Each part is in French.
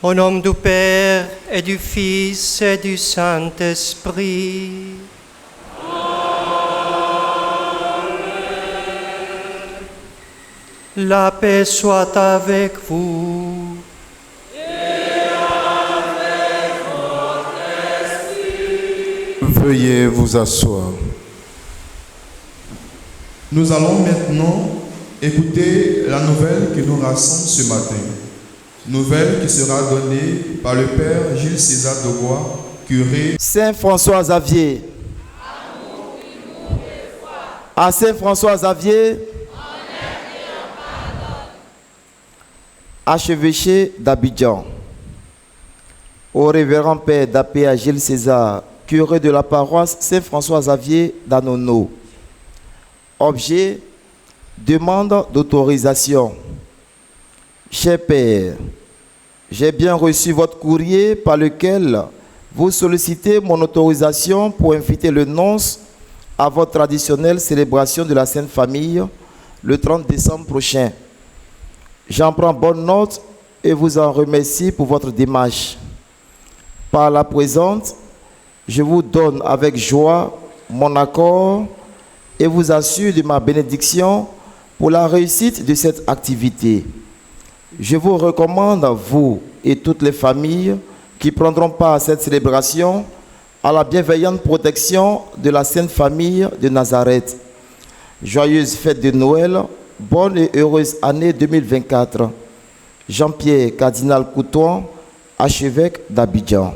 Au nom du Père et du Fils et du Saint-Esprit. La paix soit avec vous. Et avec votre esprit. Veuillez vous asseoir. Nous allons maintenant écouter la nouvelle qui nous rassemble ce matin. Nouvelle qui sera donnée par le Père Jules César Dogois, curé. Saint François Xavier. À Saint François Xavier, archevêché d'Abidjan. Au révérend Père d'Apéa Gilles César, curé de la paroisse Saint François Xavier d'Anono. Objet, demande d'autorisation. Cher Père, j'ai bien reçu votre courrier par lequel vous sollicitez mon autorisation pour inviter le nonce à votre traditionnelle célébration de la Sainte Famille le 30 décembre prochain. J'en prends bonne note et vous en remercie pour votre démarche. Par la présente, je vous donne avec joie mon accord et vous assure de ma bénédiction pour la réussite de cette activité. Je vous recommande, vous et toutes les familles qui prendront part à cette célébration, à la bienveillante protection de la Sainte Famille de Nazareth. Joyeuse fête de Noël, bonne et heureuse année 2024. Jean-Pierre Cardinal Couton, archevêque d'Abidjan.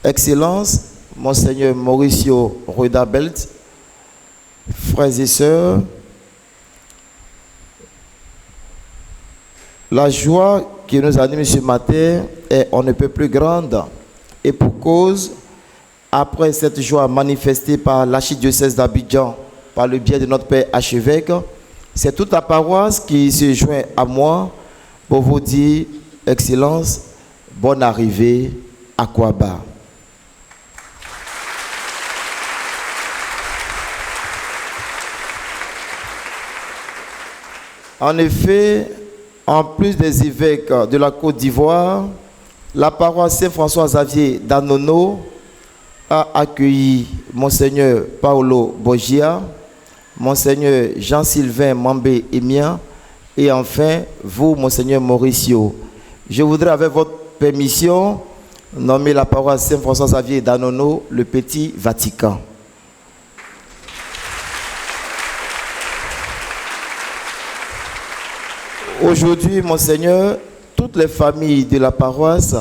Excellence, Monseigneur Mauricio Rueda-Belt, frères et sœurs, la joie qui nous anime ce matin est on ne peut plus grande et pour cause, après cette joie manifestée par l'archidiocèse d'Abidjan, par le biais de notre Père archevêque, c'est toute la paroisse qui se joint à moi pour vous dire, Excellence, bonne arrivée à Kouaba. En effet, en plus des évêques de la Côte d'Ivoire, la paroisse Saint-François Xavier d'Anono a accueilli Monseigneur Paolo Borgia, Monseigneur Jean-Sylvain Mambé-Emien et enfin vous, Monseigneur Mauricio. Je voudrais, avec votre permission, nommer la paroisse Saint-François Xavier d'Anono le Petit Vatican. Aujourd'hui, Monseigneur, toutes les familles de la paroisse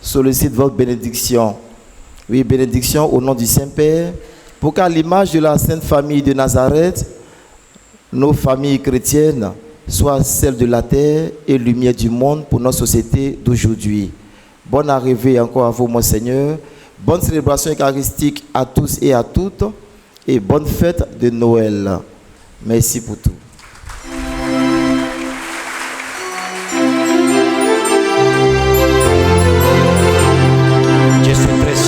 sollicitent votre bénédiction. Oui, bénédiction au nom du Saint-Père, pour qu'à l'image de la Sainte Famille de Nazareth, nos familles chrétiennes soient celles de la terre et lumière du monde pour notre société d'aujourd'hui. Bonne arrivée encore à vous, Monseigneur. Bonne célébration eucharistique à tous et à toutes et bonne fête de Noël. Merci pour tout.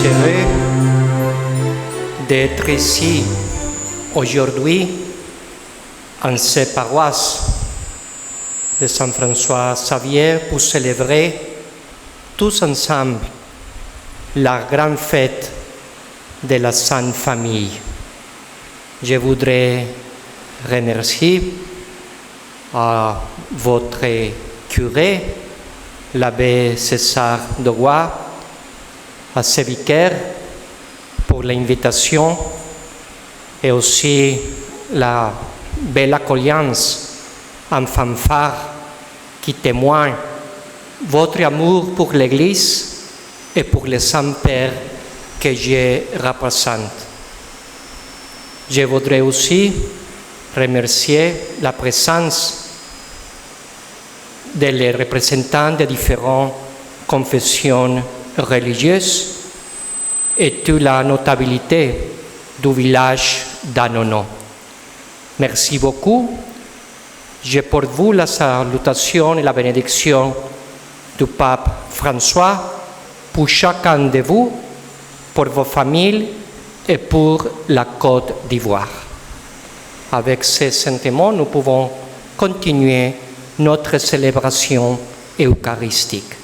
Heureux d'être ici aujourd'hui en cette paroisse de Saint François Xavier pour célébrer tous ensemble la grande fête de la Sainte Famille. Je voudrais remercier à votre curé, l'abbé César Dogois, à ses vicaires pour l'invitation et aussi la belle accueillance en fanfare qui témoigne votre amour pour l'Église et pour le Saint-Père que je représente. Je voudrais aussi remercier la présence des représentants des différentes confessions religieuses et toute la notabilité du village d'Anono. Merci beaucoup. Je porte vous la salutation et la bénédiction du pape François pour chacun de vous, pour vos familles et pour la Côte d'Ivoire. Avec ces sentiments, nous pouvons continuer notre célébration eucharistique.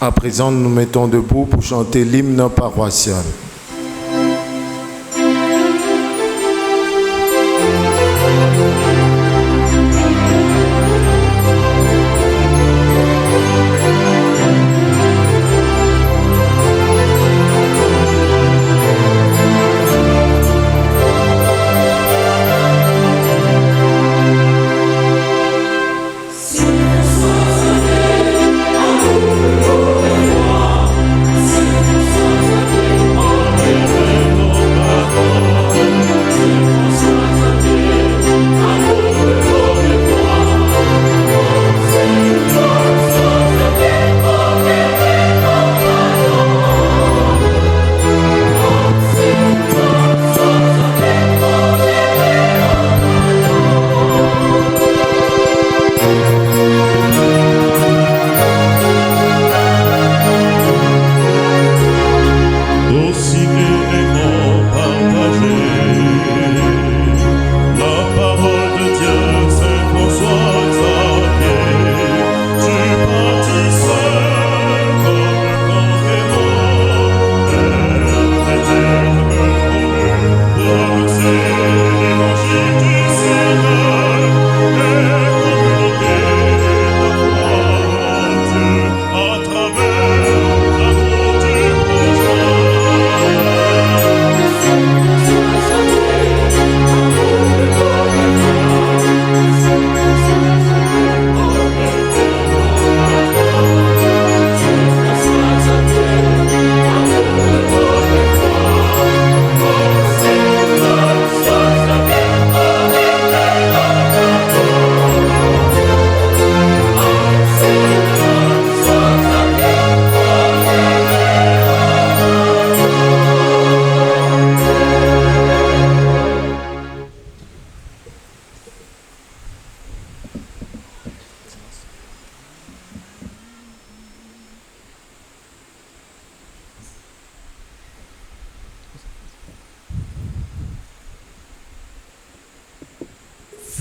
À présent, nous nous mettons debout pour chanter l'hymne paroissial. Saint François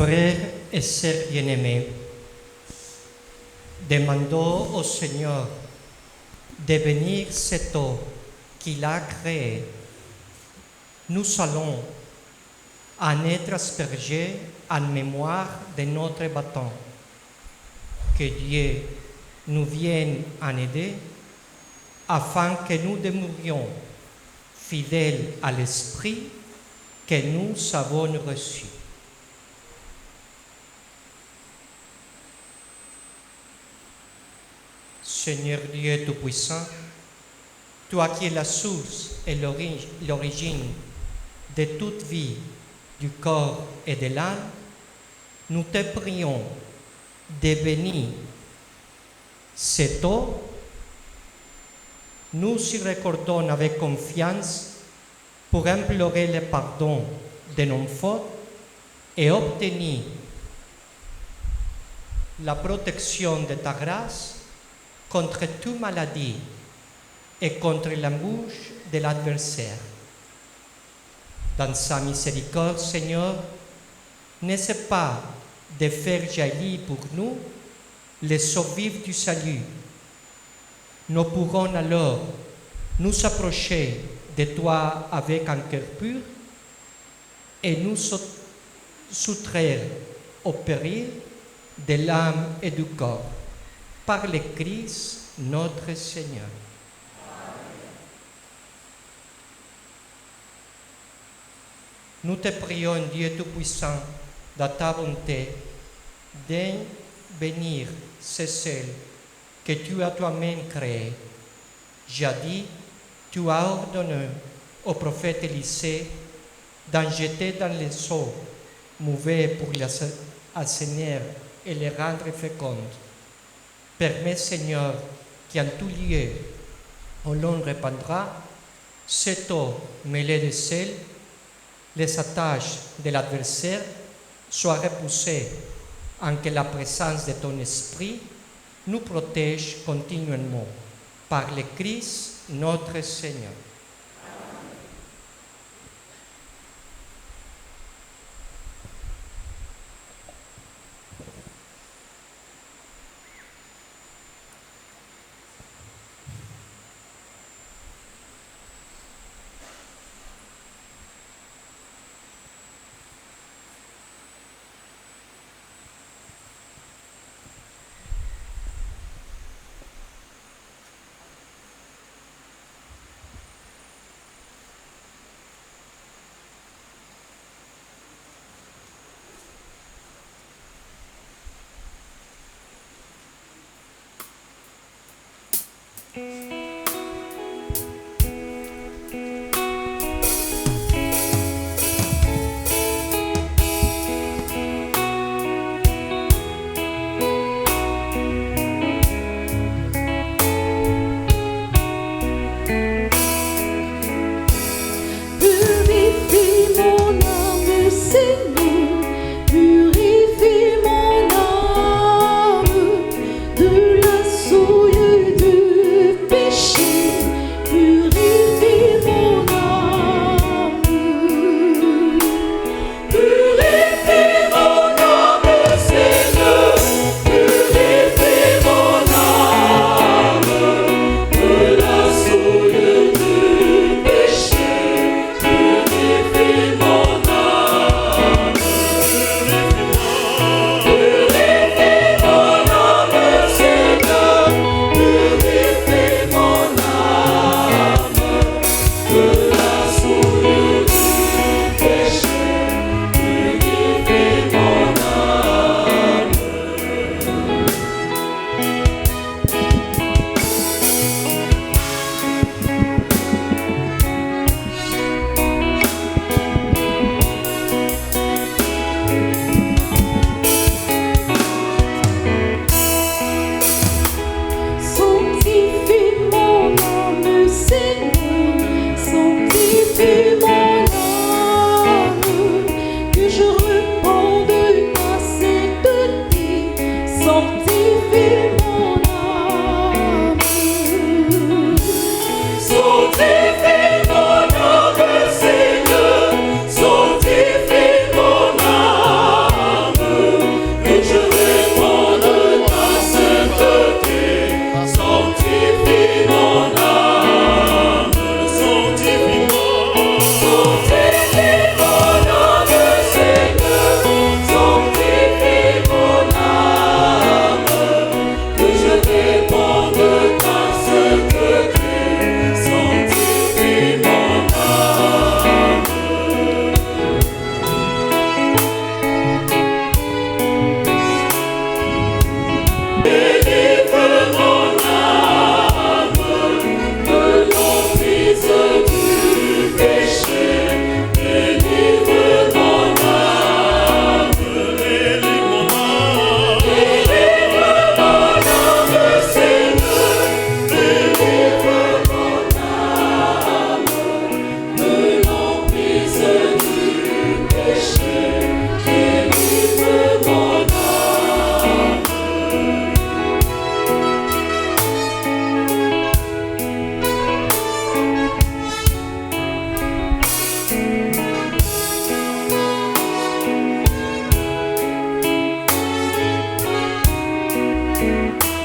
Frères et sœurs bien-aimés, demandons au Seigneur de bénir cette eau qu'il a créée. Nous allons en être aspergés en mémoire de notre baptême. Que Dieu nous vienne en aider afin que nous demeurions fidèles à l'Esprit que nous avons reçu. Seigneur Dieu Tout-Puissant, toi qui es la source et l'origine de toute vie, du corps et de l'âme, nous te prions de bénir cette eau. Nous y recordons avec confiance pour implorer le pardon de nos fautes et obtenir la protection de ta grâce contre toute maladie et contre l'embûche de l'adversaire. Dans sa miséricorde, Seigneur, n'essaie pas de faire jaillir pour nous les eaux vives du salut. Nous pourrons alors nous approcher de toi avec un cœur pur et nous soustraire au péril de l'âme et du corps. Par le Christ notre Seigneur. Nous te prions, Dieu Tout-Puissant, dans ta bonté, de bénir ces celles que tu as toi-même créées. Jadis, tu as ordonné au prophète Élisée d'en jeter dans les eaux mauvais pour les assainir et les rendre fécondes. Permets, Seigneur, qu'en tout lieu où l'on répandra cette eau mêlée de sel, les attaches de l'adversaire soient repoussées, en que la présence de ton Esprit nous protège continuellement. Par le Christ notre Seigneur.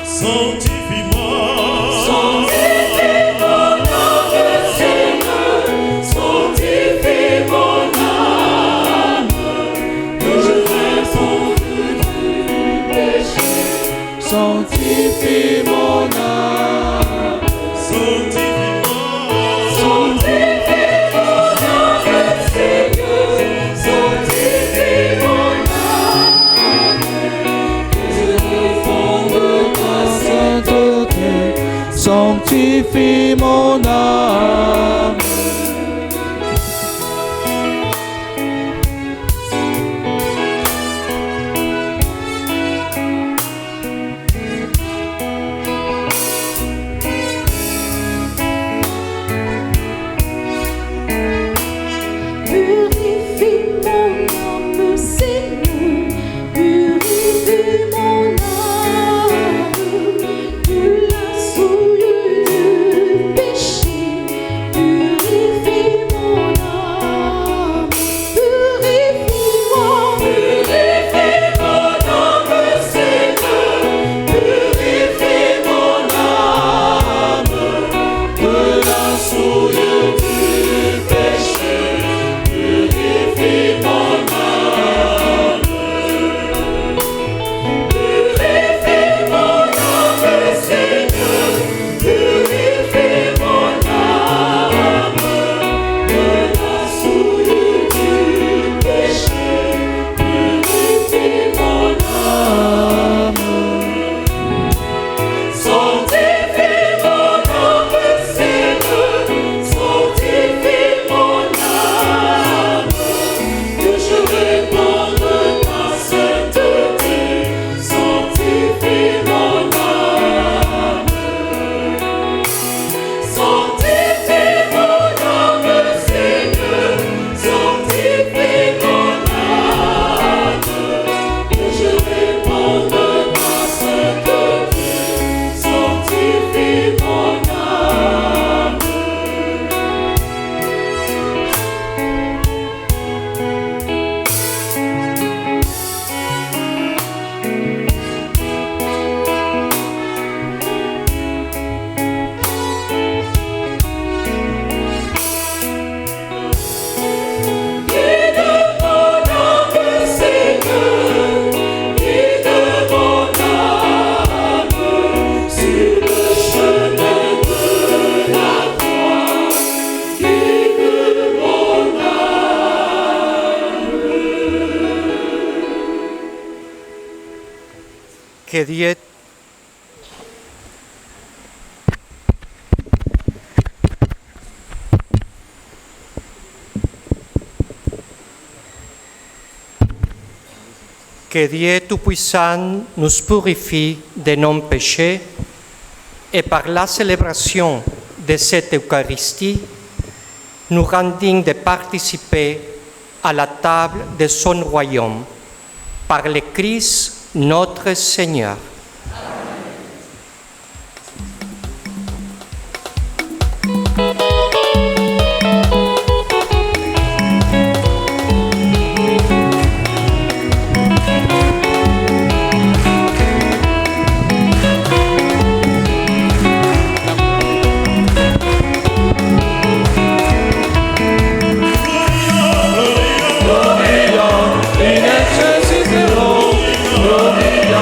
Sanctifie mon âme, Seigneur. Sanctifie mon âme, que je réponde ta sainteté. Sanctifie mon âme. Que Dieu Tout-Puissant nous purifie de nos péchés et par la célébration de cette Eucharistie, nous rend dignes de participer à la table de son royaume par le Christ notre Seigneur. Gloria in excelsis Deo, Gloria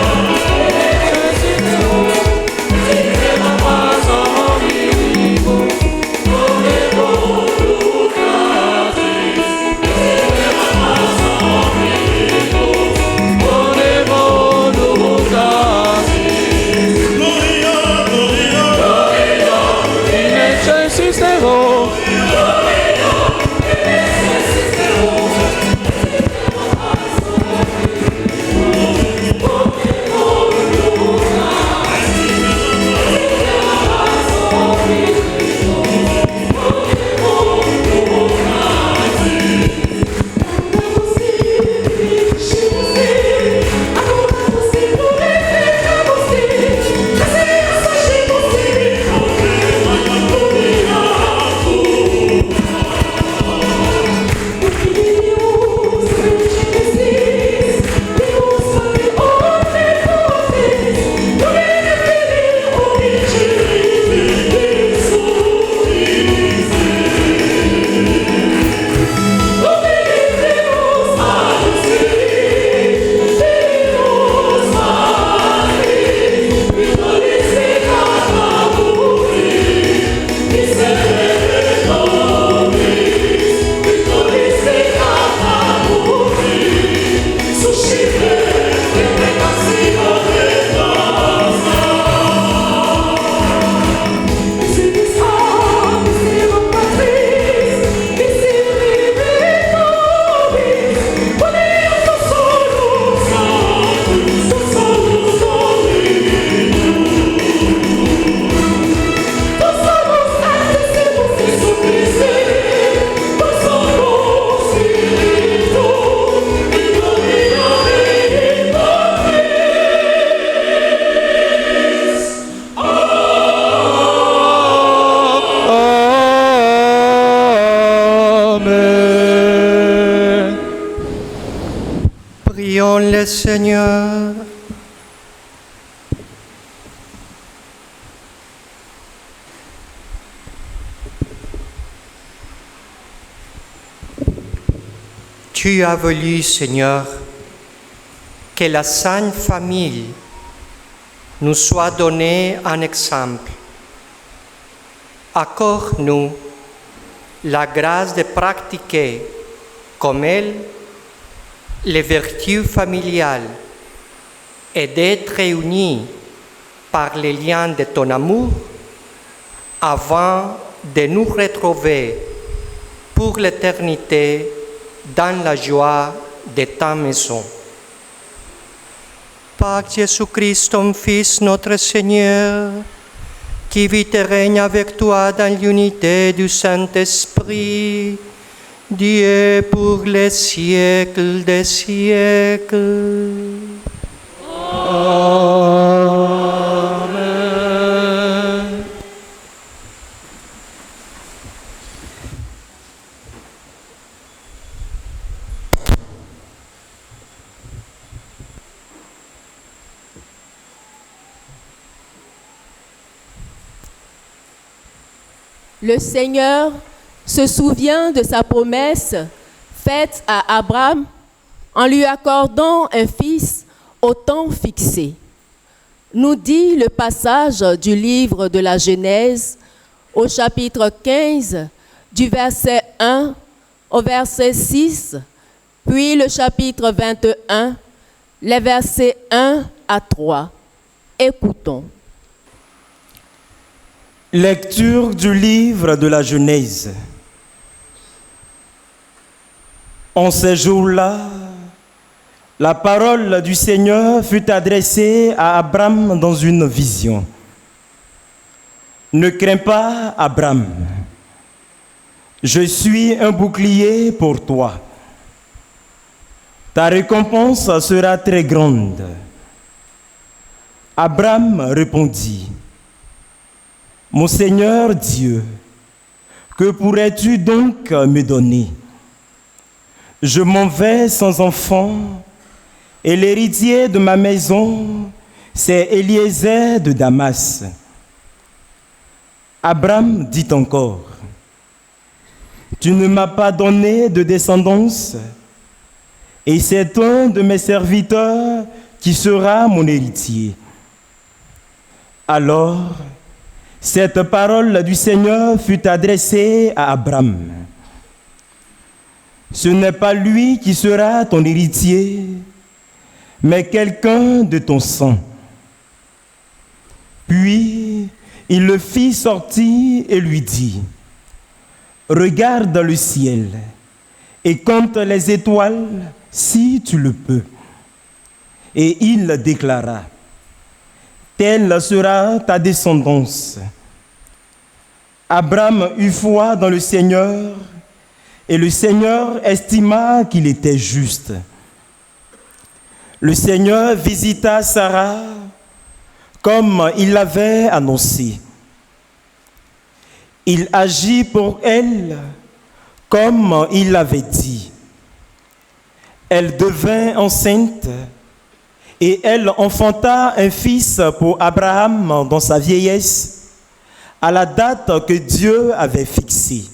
le Seigneur. Tu as voulu, Seigneur, que la Sainte Famille nous soit donnée en exemple. Accorde-nous la grâce de pratiquer comme elle les vertus familiales et d'être réunis par les liens de ton amour avant de nous retrouver pour l'éternité dans la joie de ta maison. Par Jésus-Christ, ton Fils, notre Seigneur, qui vit et règne avec toi dans l'unité du Saint-Esprit, Dieu pour les siècles des siècles. Amen. Le Seigneur se souvient de sa promesse faite à Abraham en lui accordant un fils au temps fixé. Nous dit le passage du livre de la Genèse au chapitre 15, du verset 1 au verset 6, puis le chapitre 21, les versets 1 à 3. Écoutons. Lecture du livre de la Genèse. En ces jours-là, la parole du Seigneur fut adressée à Abraham dans une vision. Ne crains pas, Abraham. Je suis un bouclier pour toi. Ta récompense sera très grande. Abraham répondit: Mon Seigneur Dieu, que pourrais-tu donc me donner? Je m'en vais sans enfant, et l'héritier de ma maison, c'est Eliezer de Damas. Abraham dit encore: Tu ne m'as pas donné de descendance, et c'est un de mes serviteurs qui sera mon héritier. Alors, cette parole du Seigneur fut adressée à Abraham. Ce n'est pas lui qui sera ton héritier, mais quelqu'un de ton sang. Puis, il le fit sortir et lui dit: Regarde le ciel et compte les étoiles si tu le peux. Et il déclara: Telle sera ta descendance. Abraham eut foi dans le Seigneur, et le Seigneur estima qu'il était juste. Le Seigneur visita Sarah comme il l'avait annoncé. Il agit pour elle comme il l'avait dit. Elle devint enceinte et elle enfanta un fils pour Abraham dans sa vieillesse, à la date que Dieu avait fixée.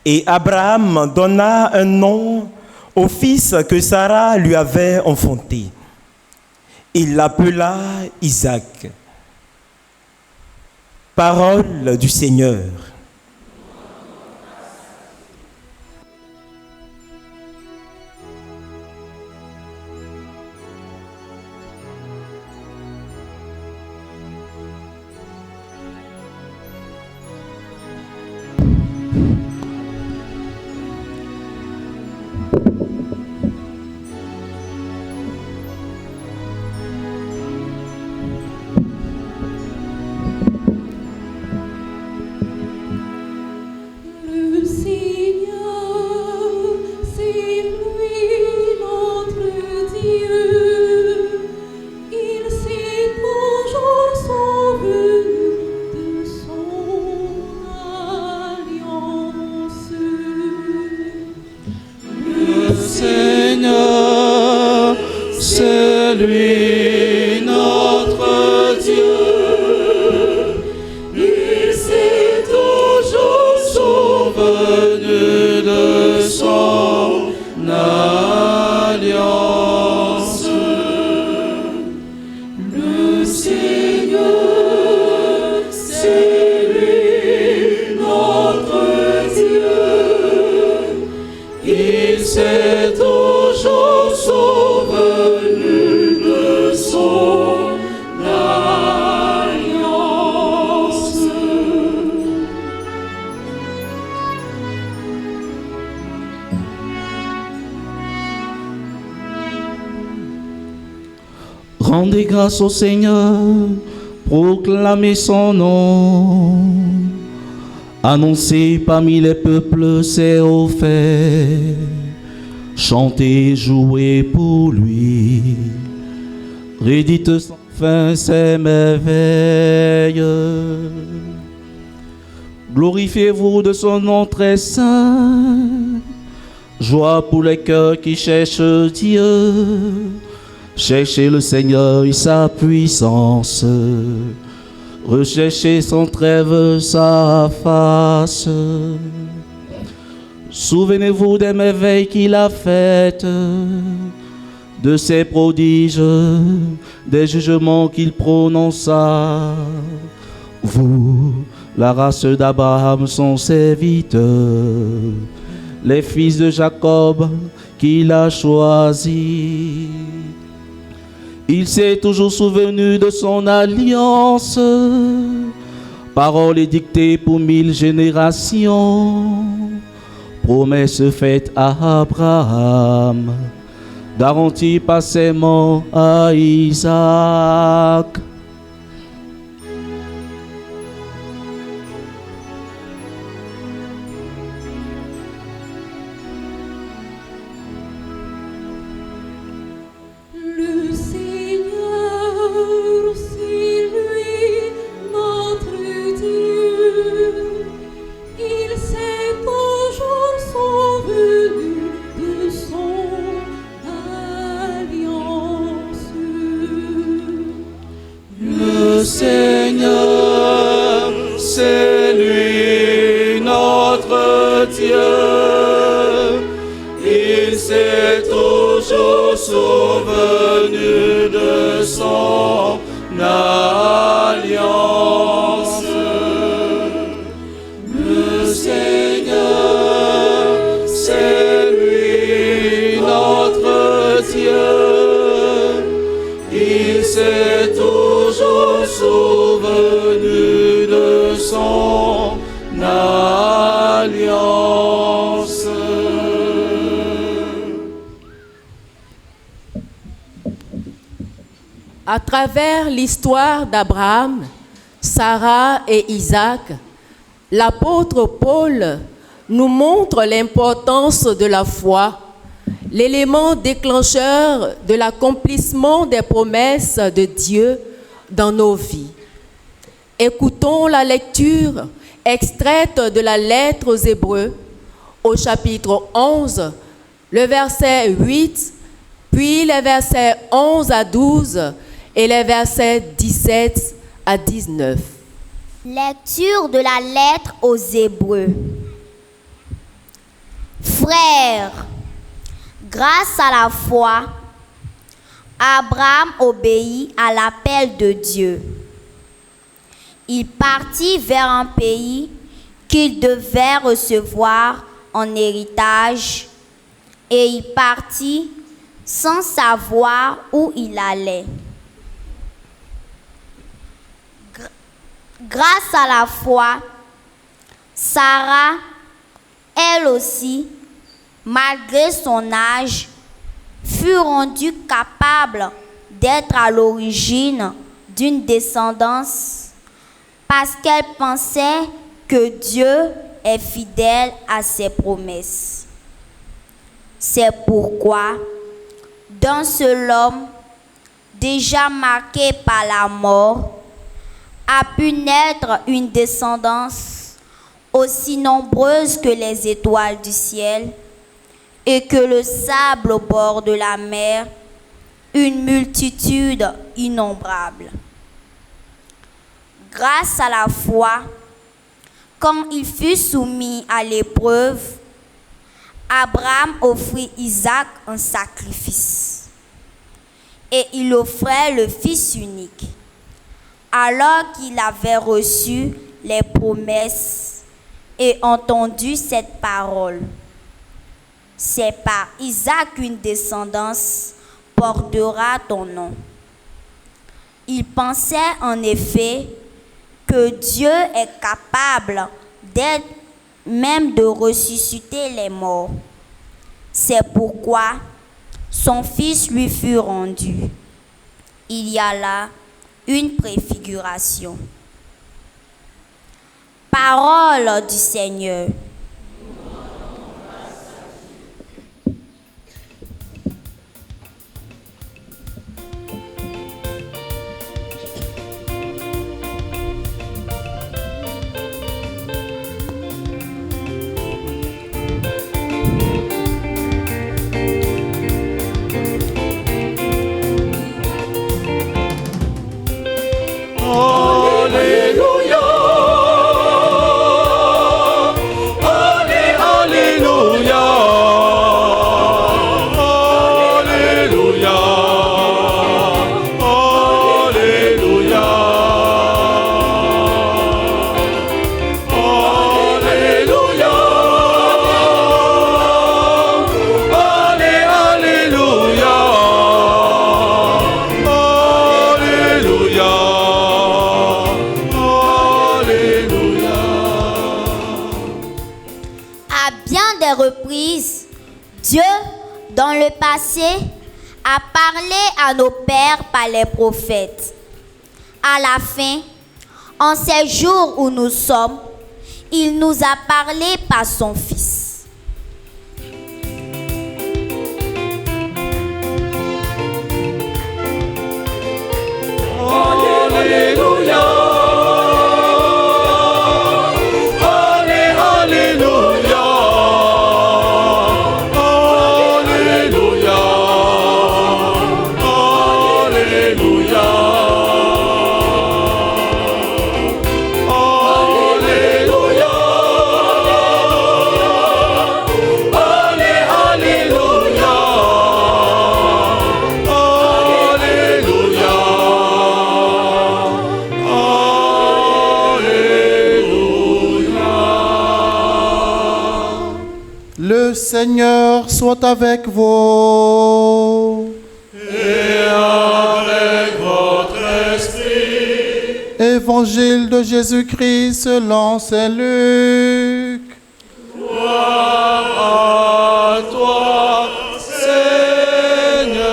Et Abraham donna un nom au fils que Sarah lui avait enfanté. Il l'appela Isaac. Parole du Seigneur. Seigneur, c'est lui notre Dieu. Il s'est toujours souvenu de son alliance. Rendez grâce au Seigneur, proclamez son nom. Annoncez parmi les peuples ses hauts faits. Chantez, jouez pour lui. Rédites sans fin ses merveilles. Glorifiez-vous de son nom très saint. Joie pour les cœurs qui cherchent Dieu. Cherchez le Seigneur et sa puissance. Recherchez sans trêve sa face. Souvenez-vous des merveilles qu'il a faites, de ses prodiges, des jugements qu'il prononça. Vous, la race d'Abraham, son serviteur, les fils de Jacob qu'il a choisis. Il s'est toujours souvenu de son alliance, parole édictée pour 1000 générations, promesse faite à Abraham, garantie par serment à Isaac. Seigneur, c'est lui notre Dieu. Il s'est toujours souvenu de son alliance. Le Seigneur, c'est lui notre Dieu. Il s'est toujours souvenu de son alliance. À travers l'histoire d'Abraham, Sarah et Isaac, l'apôtre Paul nous montre l'importance de la foi, l'élément déclencheur de l'accomplissement des promesses de Dieu dans nos vies. Écoutons la lecture extraite de la lettre aux Hébreux au chapitre 11, le verset 8, puis les versets 11 à 12 et les versets 17 à 19. Lecture de la lettre aux Hébreux. Frères, grâce à la foi, Abraham obéit à l'appel de Dieu. Il partit vers un pays qu'il devait recevoir en héritage et il partit sans savoir où il allait. Grâce à la foi, Sarah, elle aussi, malgré son âge, fut rendue capable d'être à l'origine d'une descendance parce qu'elle pensait que Dieu est fidèle à ses promesses. C'est pourquoi, d'un seul homme, déjà marqué par la mort, a pu naître une descendance aussi nombreuse que les étoiles du ciel et que le sable au bord de la mer, une multitude innombrable. Grâce à la foi, quand il fut soumis à l'épreuve, Abraham offrit Isaac en sacrifice. Et il offrait le fils unique. Alors qu'il avait reçu les promesses et entendu cette parole, c'est par Isaac qu'une descendance portera ton nom. Il pensait en effet que Dieu est capable d'être, même de ressusciter les morts. C'est pourquoi son fils lui fut rendu. Il y a là une préfiguration. Parole du Seigneur. Dieu, dans le passé, a parlé à nos pères par les prophètes. À la fin, en ces jours où nous sommes, il nous a parlé par son Fils. Alléluia. Le Seigneur soit avec vous. Et avec votre esprit. Évangile de Jésus-Christ selon saint Luc. Gloire à toi, Seigneur.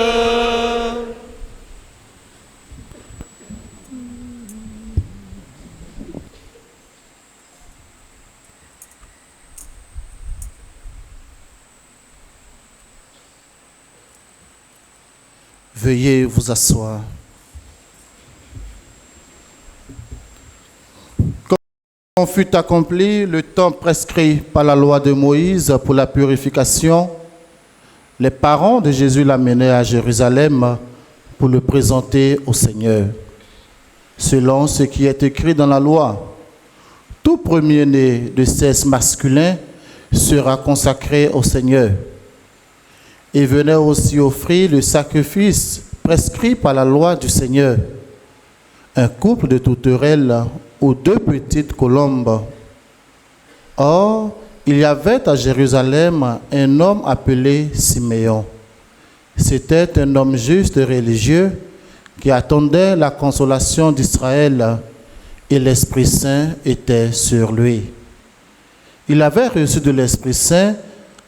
Veuillez vous asseoir. Quand fut accompli le temps prescrit par la loi de Moïse pour la purification, les parents de Jésus l'amenaient à Jérusalem pour le présenter au Seigneur. Selon ce qui est écrit dans la loi, tout premier-né de sexe masculin sera consacré au Seigneur. Et venait aussi offrir le sacrifice prescrit par la loi du Seigneur, un couple de tourterelles ou 2 petites colombes. Or, il y avait à Jérusalem un homme appelé Siméon. C'était un homme juste et religieux qui attendait la consolation d'Israël, et l'Esprit Saint était sur lui. Il avait reçu de l'Esprit Saint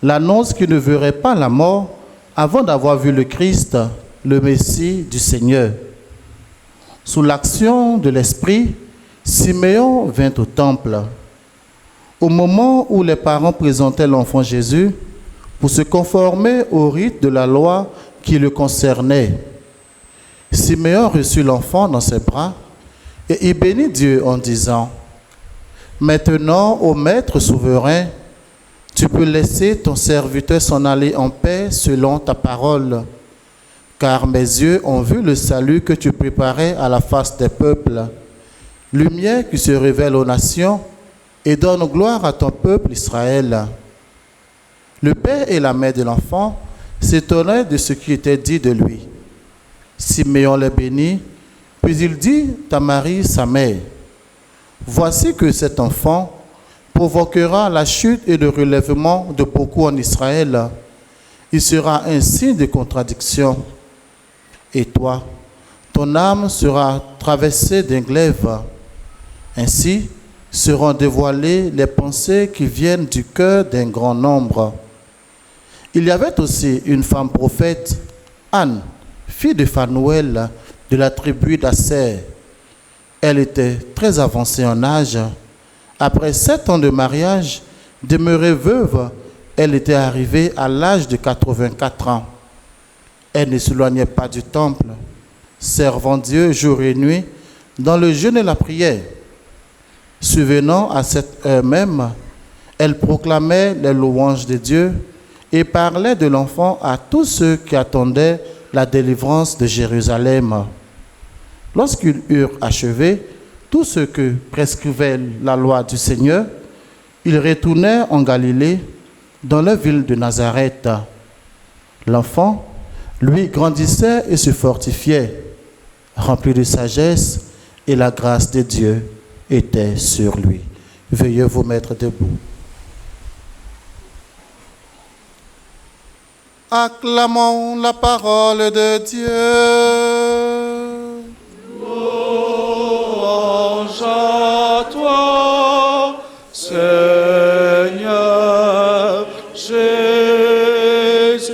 l'annonce qu'il ne verrait pas la mort avant d'avoir vu le Christ, le Messie du Seigneur. Sous l'action de l'Esprit, Siméon vint au temple. Au moment où les parents présentaient l'enfant Jésus pour se conformer au rite de la loi qui le concernait, Siméon reçut l'enfant dans ses bras et il bénit Dieu en disant : « Maintenant, ô Maître souverain, tu peux laisser ton serviteur s'en aller en paix selon ta parole, car mes yeux ont vu le salut que tu préparais à la face des peuples, lumière qui se révèle aux nations et donne gloire à ton peuple Israël. » Le père et la mère de l'enfant s'étonnaient de ce qui était dit de lui. Siméon les bénit Puis il dit à Marie, sa mère, « Voici que cet enfant provoquera la chute et le relèvement de beaucoup en Israël. Il sera un signe de contradiction. Et toi, ton âme sera traversée d'un glaive. Ainsi seront dévoilées les pensées qui viennent du cœur d'un grand nombre. » Il y avait aussi une femme prophète, Anne, fille de Phanuel, de la tribu d'Asser. Elle était très avancée en âge. Après 7 ans de mariage, demeurée veuve, elle était arrivée à l'âge de 84 ans. Elle ne s'éloignait pas du temple, servant Dieu jour et nuit dans le jeûne et la prière. Subvenant à cette heure même, elle proclamait les louanges de Dieu et parlait de l'enfant à tous ceux qui attendaient la délivrance de Jérusalem. Lorsqu'ils eurent achevé tout ce que prescrivait la loi du Seigneur, ils retournèrent en Galilée, dans la ville de Nazareth. L'enfant, lui, grandissait et se fortifiait, rempli de sagesse, et la grâce de Dieu était sur lui. Veuillez vous mettre debout. Acclamons la parole de Dieu. Louange à toi, Seigneur Jésus.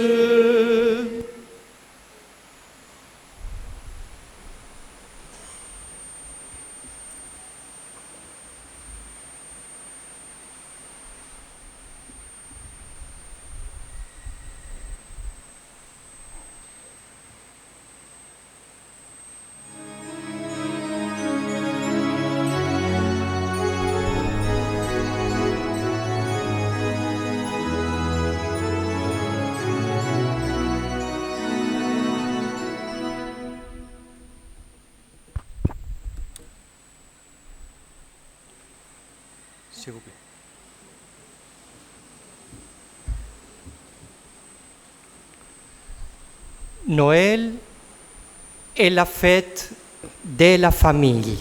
S'il vous plaît. Noël est la fête de la famille.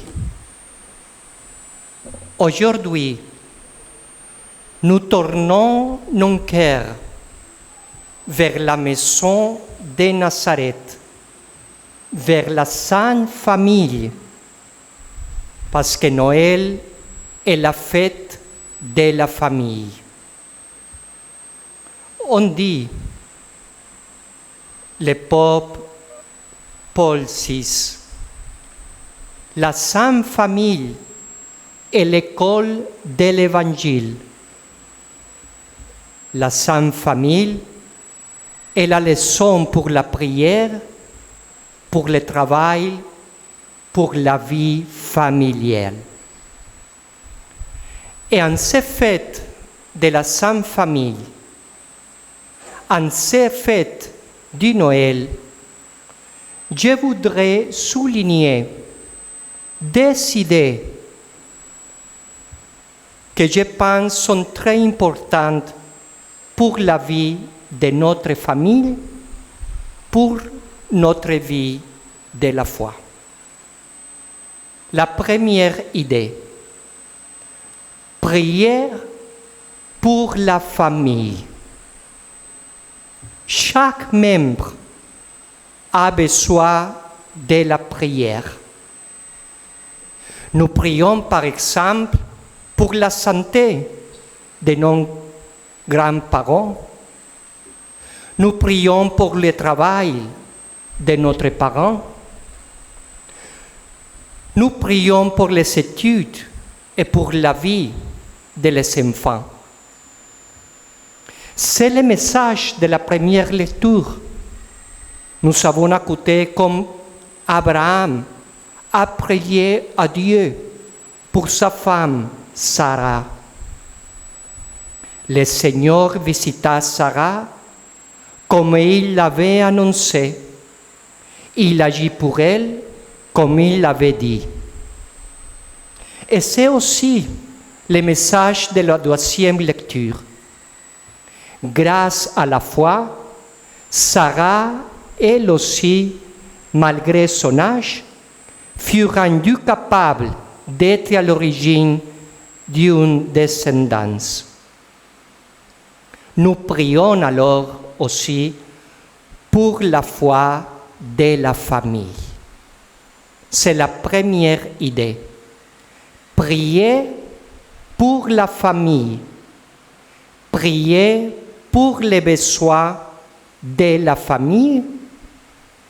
Aujourd'hui, nous tournons nos cœurs vers la maison de Nazareth, vers la Sainte Famille, parce que Noël est la fête de la famille. On dit, le pape Paul VI, la Sainte Famille est l'école de l'Évangile. La Sainte Famille est la leçon pour la prière, pour le travail, pour la vie familiale. Et en ces fêtes de la Sainte Famille, en ces fêtes du Noël, je voudrais souligner des idées que je pense sont très importantes pour la vie de notre famille, pour notre vie de la foi. La première idée, prière pour la famille. Chaque membre a besoin de la prière. Nous prions par exemple pour la santé de nos grands-parents. Nous prions pour le travail de nos parents. Nous prions pour les études et pour la vie de les enfants. C'est le message de la première lecture. Nous avons écouté comme Abraham a prié à Dieu pour sa femme Sarah. Le Seigneur visita Sarah comme il l'avait annoncé. Il agit pour elle comme il l'avait dit. Et c'est aussi le message de la deuxième lecture. Grâce à la foi, Sarah, elle aussi, malgré son âge, fut rendu capable d'être à l'origine d'une descendance. Nous prions alors aussi pour la foi de la famille. C'est la première idée. Prier pour la famille. Prier pour les besoins de la famille.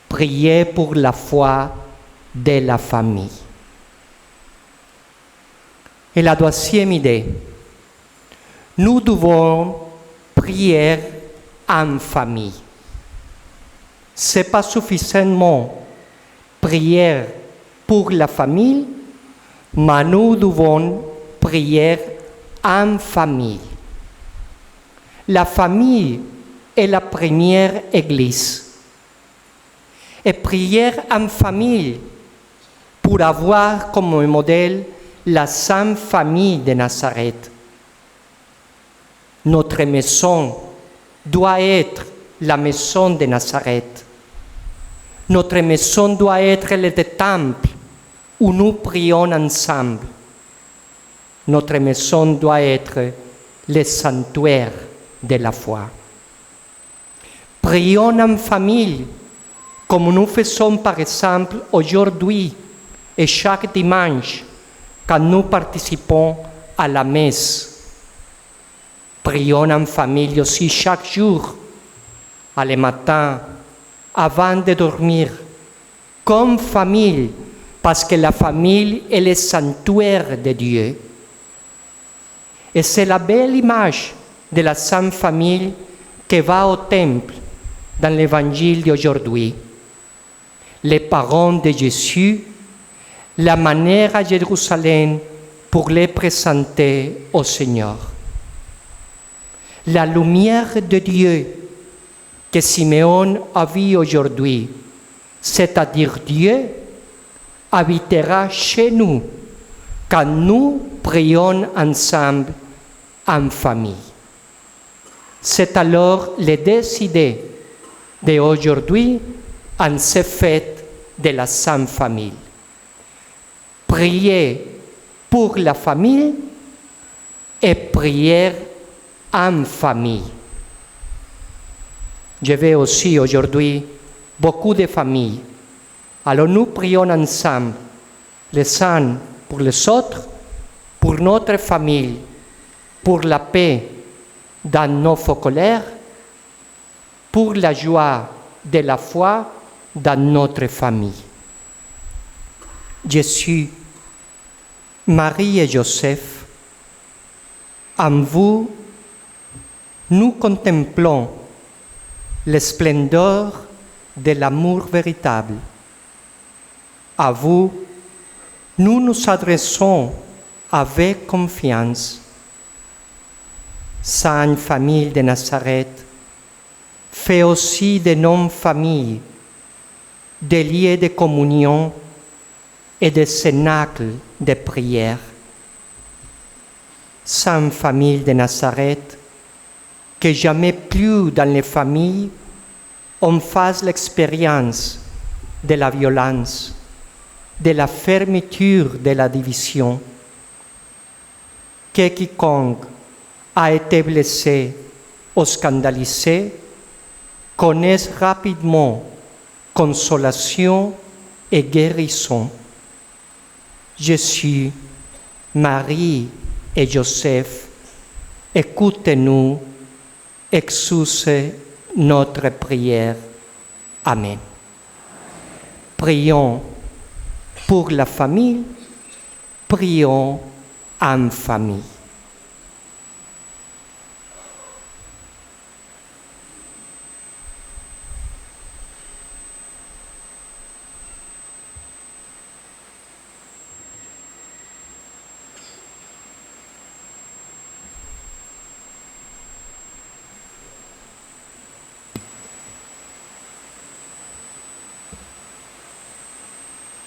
Prier pour la foi de la famille. Et la deuxième idée, nous devons prier en famille. Ce n'est pas suffisamment prier pour la famille, mais nous devons prier en famille. La famille est la première église. Et prier en famille pour avoir comme modèle la Sainte Famille de Nazareth. Notre maison doit être la maison de Nazareth. Notre maison doit être le temple où nous prions ensemble. Notre maison doit être le sanctuaire de la foi. Prions en famille, comme nous faisons par exemple aujourd'hui et chaque dimanche quand nous participons à la messe. Prions en famille aussi chaque jour, le matin, avant de dormir, comme famille, parce que la famille est le sanctuaire de Dieu. Et c'est la belle image de la Sainte Famille qui va au temple dans l'évangile d'aujourd'hui. Les parents de Jésus, la manière à Jérusalem pour les présenter au Seigneur. La lumière de Dieu que Simeon a vue aujourd'hui, c'est-à-dire Dieu, habitera chez nous quand nous prions ensemble en famille. C'est alors les deux idées d'aujourd'hui en cette fête de la Sainte Famille. Prier pour la famille et prier en famille. Je vais aussi aujourd'hui beaucoup de familles. Alors nous prions ensemble, les uns pour les autres, pour notre famille, pour la paix dans nos colères, pour la joie de la foi dans notre famille. Jésus, Marie et Joseph, en vous, nous contemplons la splendeur de l'amour véritable. À vous, nous nous adressons avec confiance. Sainte Famille de Nazareth, fais aussi de nos familles des lieux de communion et des cénacles de prière. Sainte Famille de Nazareth, que jamais plus dans les familles on fasse l'expérience de la violence, de la fermeture, de la division. Que quiconque a été blessé ou scandalisé connaisse rapidement consolation et guérison. Jésus, Marie et Joseph, écoutez-nous, exaucez notre prière. Amen. Prions pour la famille, prions en famille.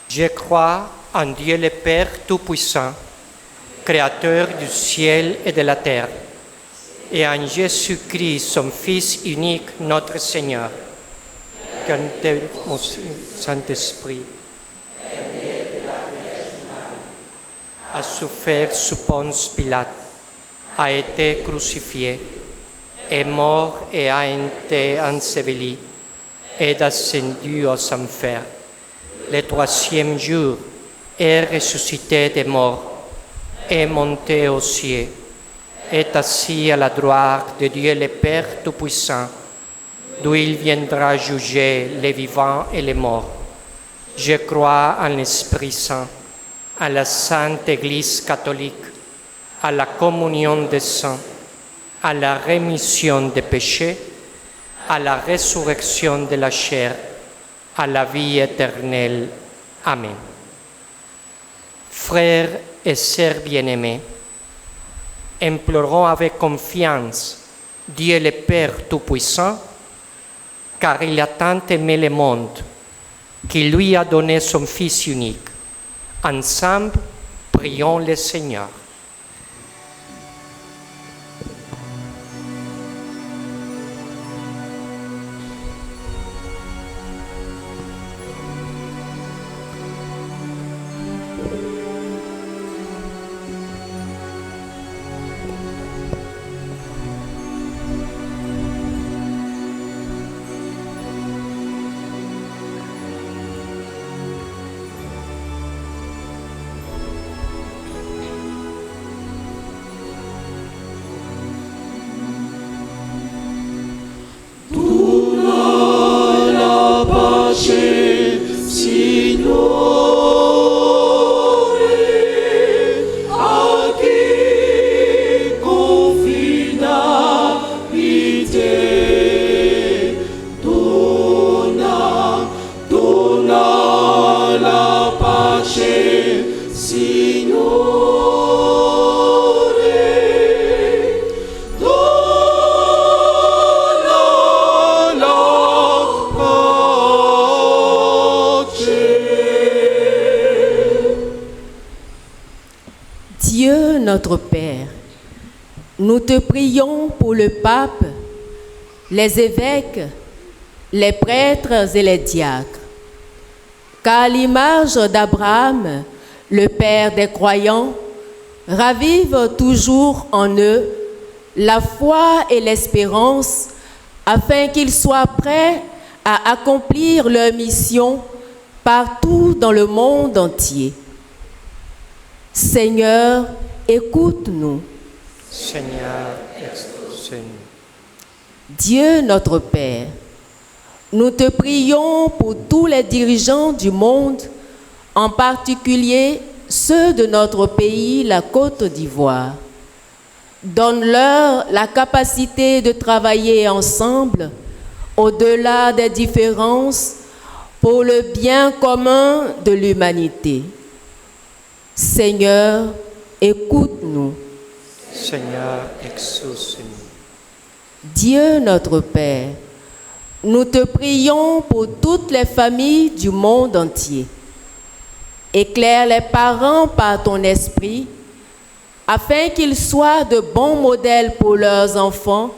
Je crois en Dieu le Père Tout-Puissant, Créateur du ciel et de la terre, et en Jésus-Christ, son Fils unique, notre Seigneur, qu'un tel Saint-Esprit, a souffert sous Ponce Pilate, a été crucifié, est mort et a été enseveli, est descendu aux enfers. Le troisième jour, est ressuscité des morts, est monté aux cieux, est assis à la droite de Dieu le Père Tout-Puissant, d'où il viendra juger les vivants et les morts. Je crois en l'Esprit Saint, à la Sainte Église catholique, à la communion des saints, à la rémission des péchés, à la résurrection de la chair, à la vie éternelle. Amen. Frères et sœurs bien-aimés, implorons avec confiance Dieu le Père Tout-Puissant, car il a tant aimé le monde qu'il lui a donné son Fils unique. Ensemble, prions le Seigneur. Dieu notre Père, nous te prions pour le pape, les évêques, les prêtres et les diacres, qu'à l'image d'Abraham, le Père des croyants, ravive toujours en eux la foi et l'espérance, afin qu'ils soient prêts à accomplir leur mission partout dans le monde entier. Seigneur, écoute-nous. Seigneur, exauce-nous. Dieu notre Père, nous te prions pour tous les dirigeants du monde, en particulier ceux de notre pays, la Côte d'Ivoire. Donne-leur la capacité de travailler ensemble, au-delà des différences, pour le bien commun de l'humanité. Seigneur, écoute-nous. Seigneur, exauce-nous. Dieu notre Père, nous te prions pour toutes les familles du monde entier. Éclaire les parents par ton esprit, afin qu'ils soient de bons modèles pour leurs enfants,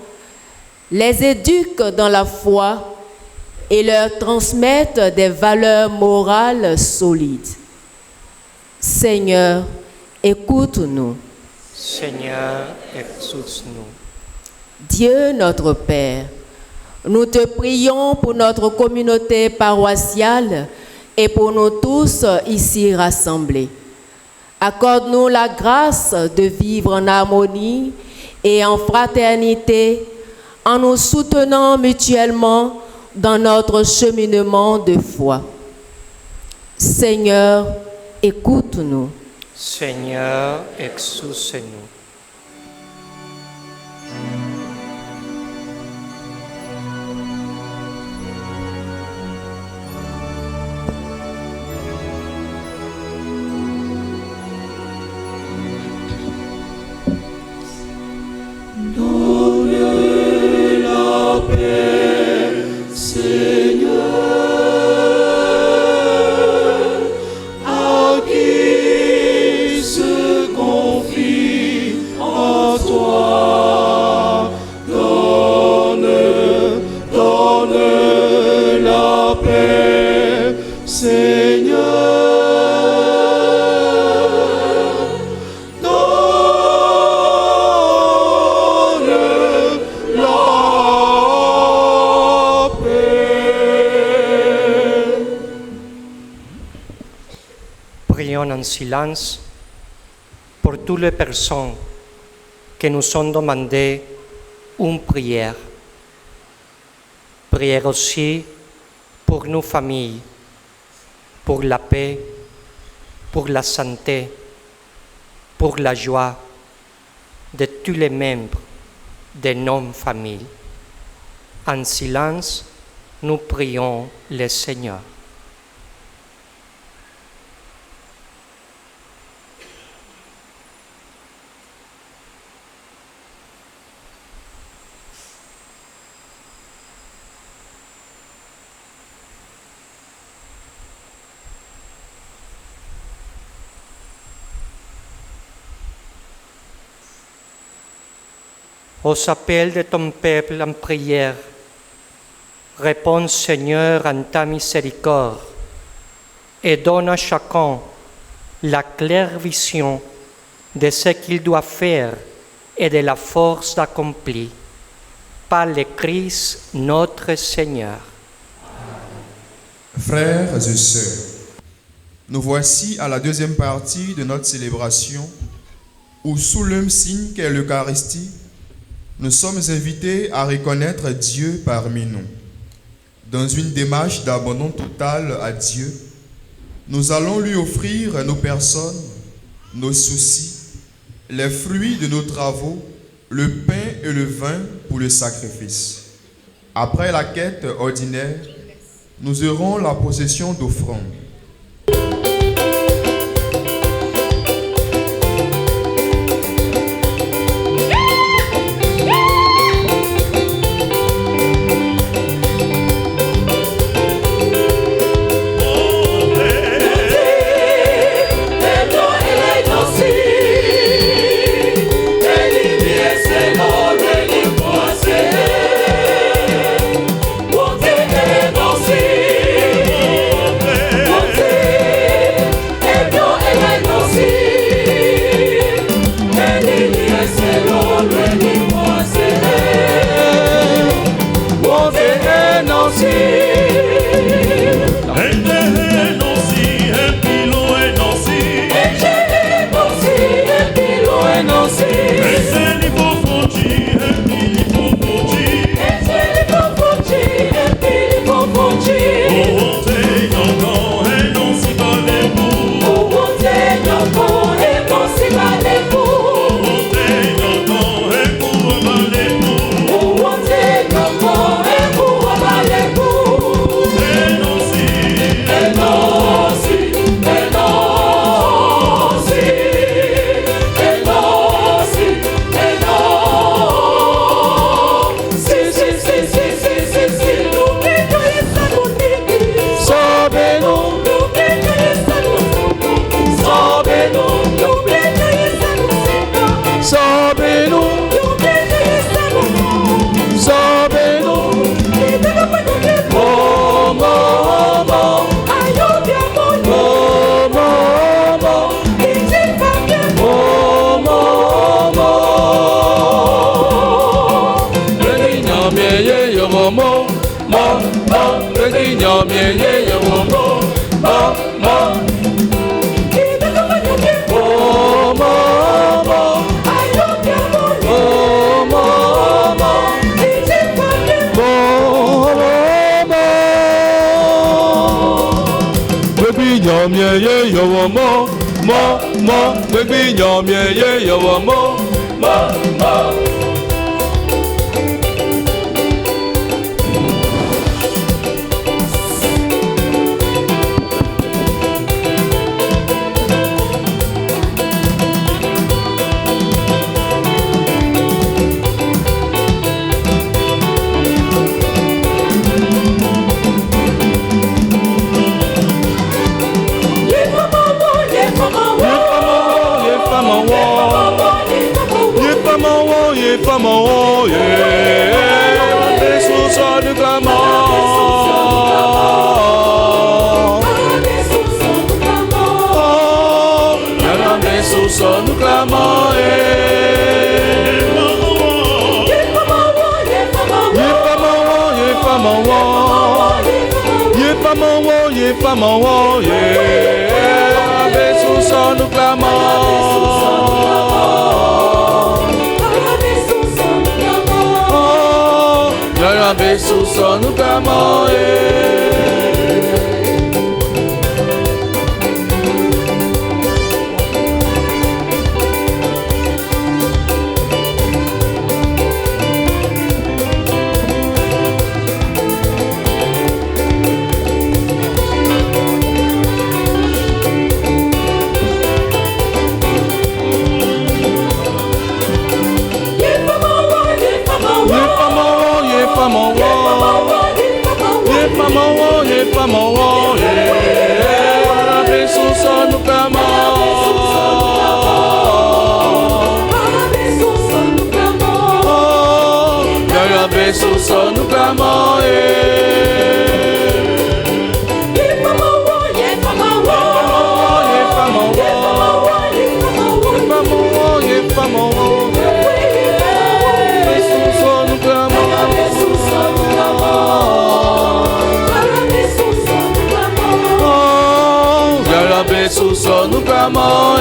les éduquent dans la foi et leur transmettent des valeurs morales solides. Seigneur, écoute-nous. Seigneur, exauce-nous. Dieu notre Père, nous te prions pour notre communauté paroissiale et pour nous tous ici rassemblés. Accorde-nous la grâce de vivre en harmonie et en fraternité, en nous soutenant mutuellement dans notre cheminement de foi. Seigneur, écoute-nous. Seigneur, exauce-nous. Seigneur, à qui se confie en silence pour toutes les personnes qui nous ont demandé une prière. Prière aussi pour nos familles, pour la paix, pour la santé, pour la joie de tous les membres de nos familles. En silence, nous prions le Seigneur. Aux appels de ton peuple en prière, réponds Seigneur en ta miséricorde et donne à chacun la claire vision de ce qu'il doit faire et de la force d'accomplir par le Christ notre Seigneur. Frères et sœurs, nous voici à la deuxième partie de notre célébration où, sous le signe qu'est l'Eucharistie, nous sommes invités à reconnaître Dieu parmi nous. Dans une démarche d'abandon total à Dieu, nous allons lui offrir nos personnes, nos soucis, les fruits de nos travaux, le pain et le vin pour le sacrifice. Après la quête ordinaire, nous aurons la possession d'offrandes. nous clamons. Yahweh sous son nous clamons. sous son nous clamons. Sous son nous clamons.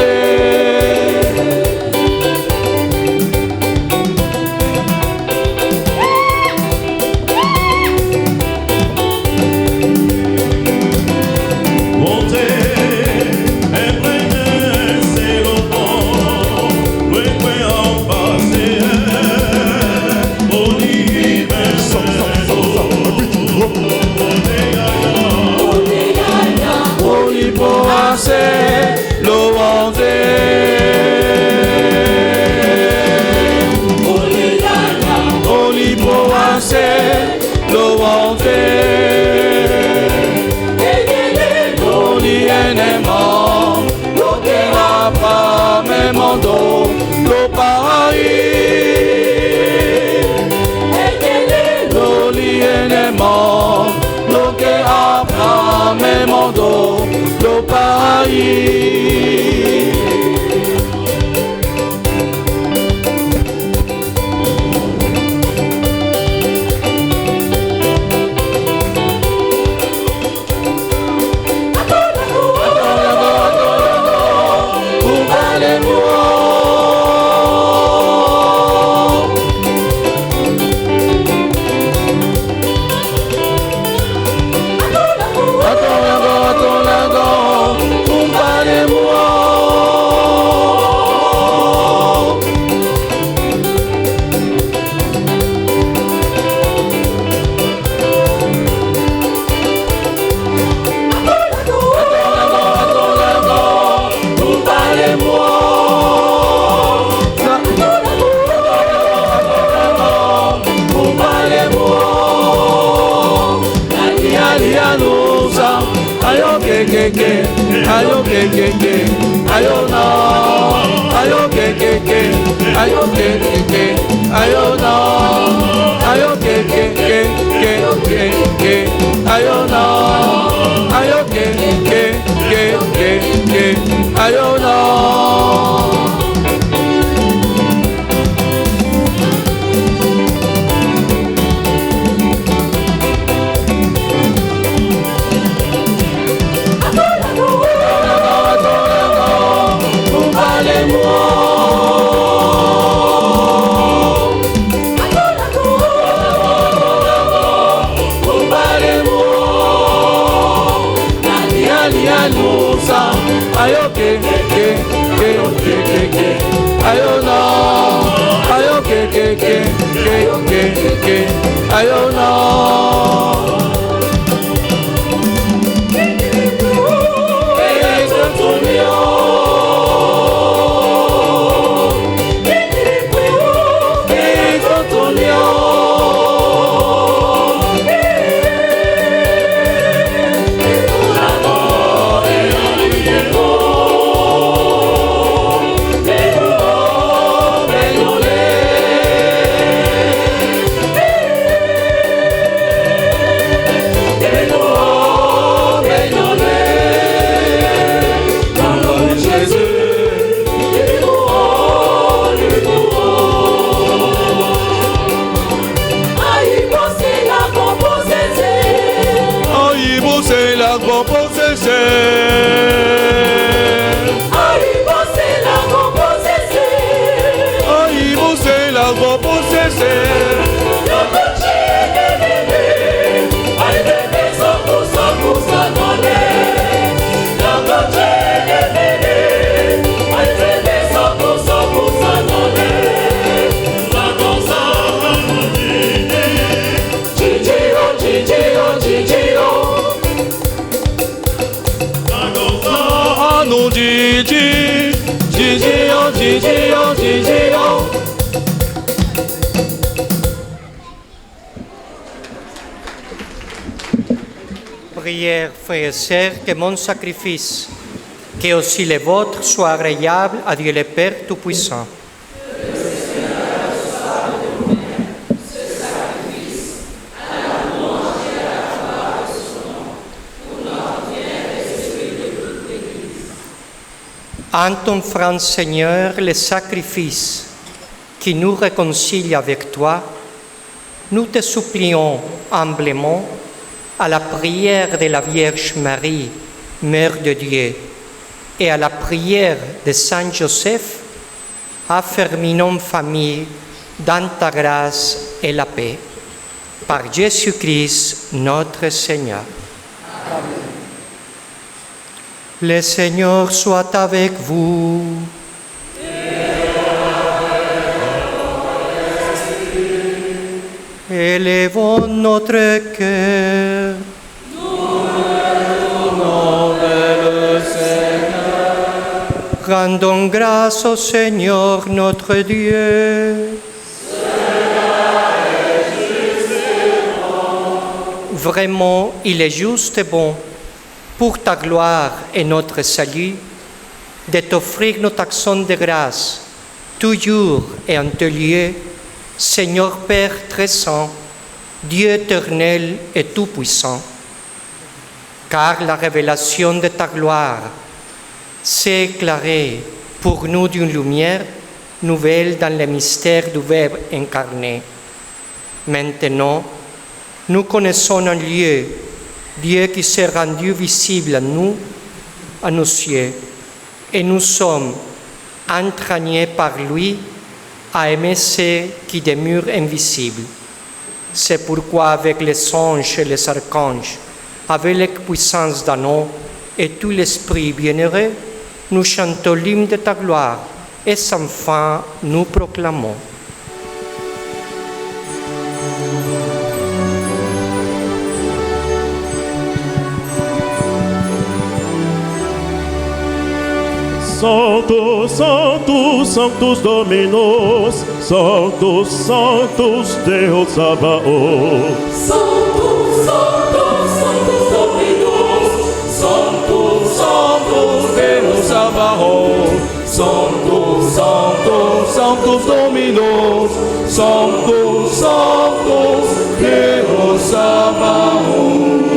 salvo por Prière, frères et sœurs, que mon sacrifice, que aussi le vôtre, soit agréable à Dieu le Père Tout-Puissant. En t'offrant, Seigneur, le sacrifice qui nous réconcilie avec toi, nous te supplions humblement, à la prière de la Vierge Marie, Mère de Dieu, et à la prière de Saint Joseph, affermis nos familles dans ta grâce et la paix. Par Jésus-Christ, notre Seigneur. Amen. Le Seigneur soit avec vous. Élevons notre cœur. Rendons grâce au Seigneur notre Dieu. Vraiment, il est juste et bon, pour ta gloire et notre salut, de t'offrir notre action de grâce, toujours et en tout lieu, Seigneur Père très saint, Dieu éternel et tout-puissant. Car la révélation de ta gloire s'est éclairée pour nous d'une lumière nouvelle dans le mystère du Verbe incarné. Maintenant, nous connaissons un lieu, Dieu qui s'est rendu visible à nos cieux, et nous sommes entraînés par lui à aimer ceux qui demeurent invisibles. C'est pourquoi avec les anges et les archanges, avec les puissances d'anneaux et tout l'esprit bienheureux, nous chantons l'hymne de ta gloire et sans fin nous proclamons. Sanctus, Sanctus, Sanctus Dominus, Sanctus, Sanctus Deus Sabaoth. Sanctus, Sanctus, Sanctus Dominus, Sanctus, Sanctus Deus Sabaoth. Sanctus, Sanctus, Sanctus Dominus, Sanctus, Sanctus Deus Sabaoth.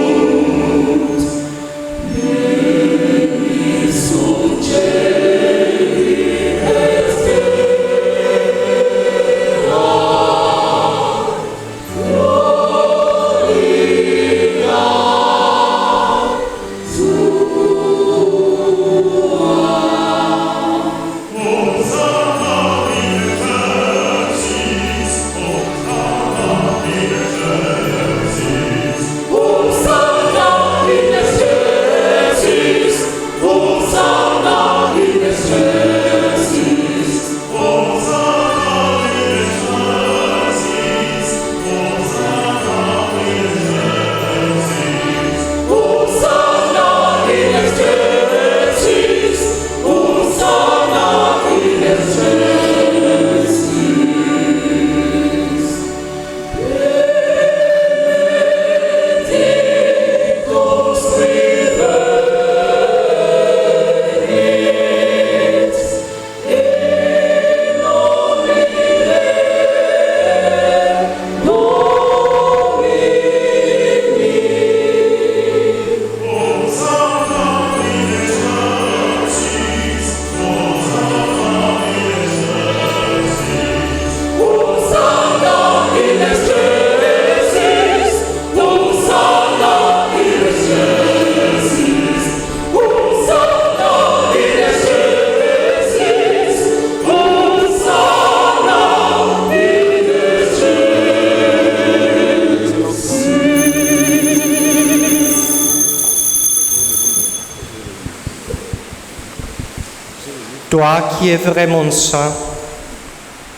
Toi qui es vraiment saint,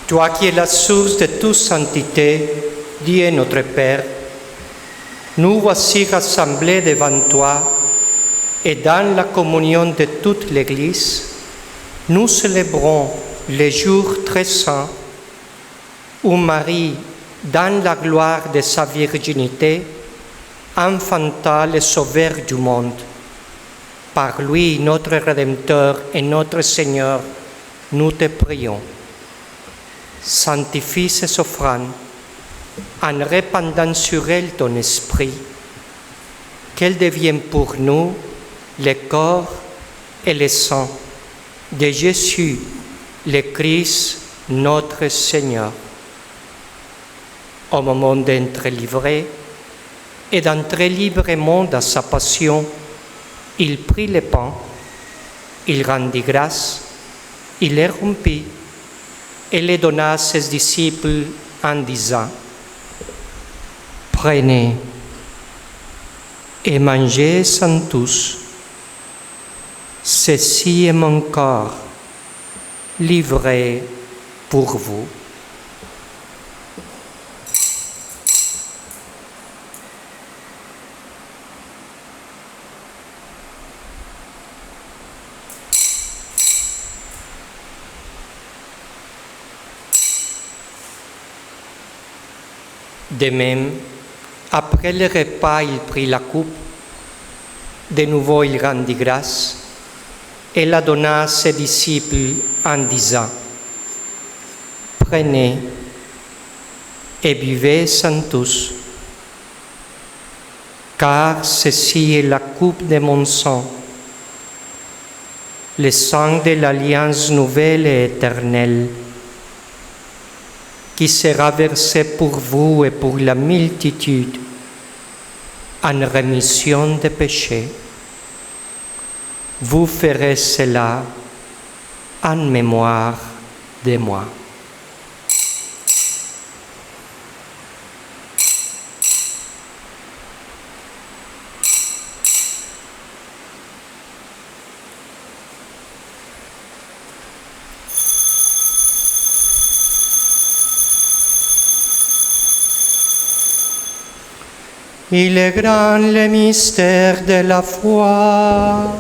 toi qui es la source de toute sainteté, Dieu notre Père, nous voici rassemblés devant toi et dans la communion de toute l'Église, nous célébrons le jour très saint où Marie, dans la gloire de sa virginité, enfanta le Sauveur du monde. Par lui, notre Rédempteur et notre Seigneur, nous te prions. Sanctifie ces offrandes en répandant sur elles ton esprit, qu'elles deviennent pour nous le corps et le sang de Jésus, le Christ, notre Seigneur. Au moment d'être livré et d'entrer librement dans sa passion, il prit le pain, il rendit grâce, il les rompit et les donna à ses disciples en disant: Prenez et mangez-en tous. Ceci est mon corps, livré pour vous. De même, après le repas, il prit la coupe. De nouveau, il rendit grâce et la donna à ses disciples en disant: Prenez et buvez-en tous, car ceci est la coupe de mon sang, le sang de l'alliance nouvelle et éternelle, qui sera versé pour vous et pour la multitude en rémission des péchés. Vous ferez cela en mémoire de moi. Il est grand le mystère de la foi.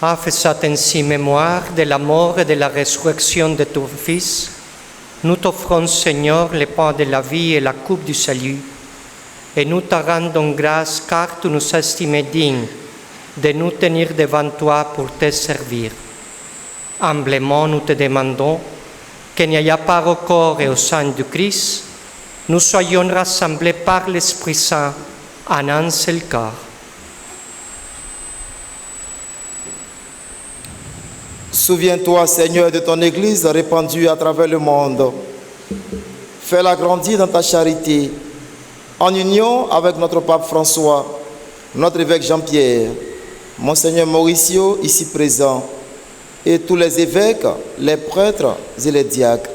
En faisant ainsi mémoire de la mort et de la résurrection de ton Fils, nous t'offrons, Seigneur, le pain de la vie et la coupe du salut, et nous te rendons grâce car tu nous as estimés dignes de nous tenir devant toi pour te servir. Humblement, nous te demandons qu'il n'y ait pas au corps et au sang du Christ, nous soyons rassemblés par l'Esprit Saint en un seul corps. Souviens-toi, Seigneur, de ton Église répandue à travers le monde. Fais-la grandir dans ta charité, en union avec notre pape François, notre évêque Jean-Pierre, Monseigneur Mauricio, ici présent, et tous les évêques, les prêtres et les diacres.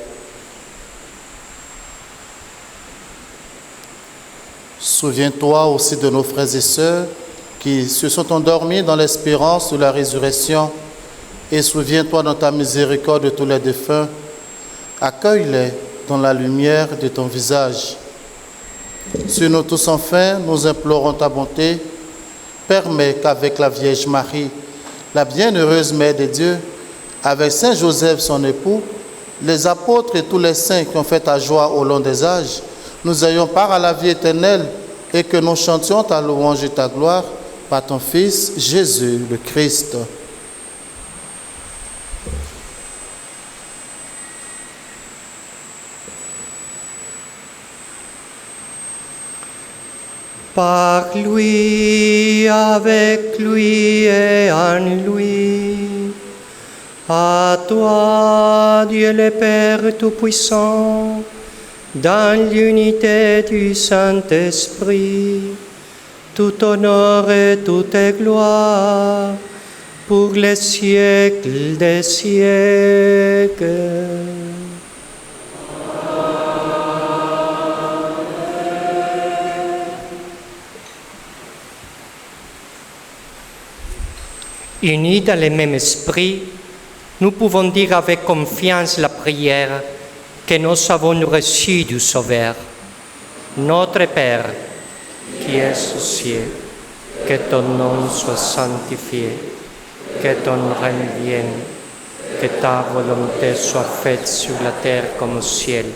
Souviens-toi aussi de nos frères et sœurs qui se sont endormis dans l'espérance de la résurrection, et souviens-toi dans ta miséricorde de tous les défunts. Accueille-les dans la lumière de ton visage. Sur nous tous enfin, nous implorons ta bonté. Permets qu'avec la Vierge Marie, la bienheureuse Mère de Dieu, avec Saint Joseph son époux, les apôtres et tous les saints qui ont fait ta joie au long des âges, nous ayons part à la vie éternelle et que nous chantions ta louange et ta gloire par ton Fils Jésus le Christ. Par lui, avec lui et en lui, À toi, Dieu le Père Tout-Puissant, dans l'unité du Saint-Esprit, tout honneur et toute gloire pour les siècles des siècles. Unis dans le même esprit, nous pouvons dire avec confiance la prière que nous avons reçue du Sauveur. Notre Père, qui es aux cieux, que ton nom soit sanctifié, que ton règne vienne, que ta volonté soit faite sur la terre comme au ciel.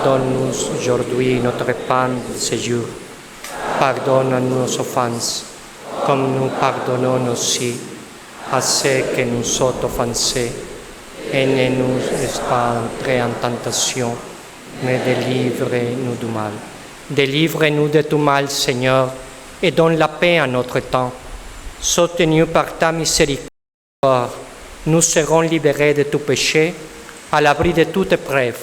Donne-nous aujourd'hui notre pain de ce jour. Pardonne nos offenses, comme nous pardonnons aussi à ceux qui nous ont offensés, et ne nous laisse pas entrer en tentation, mais délivre-nous du mal. Délivre-nous de tout mal, Seigneur, et donne la paix à notre temps. Soutenus par ta miséricorde, nous serons libérés de tout péché, à l'abri de toute épreuve.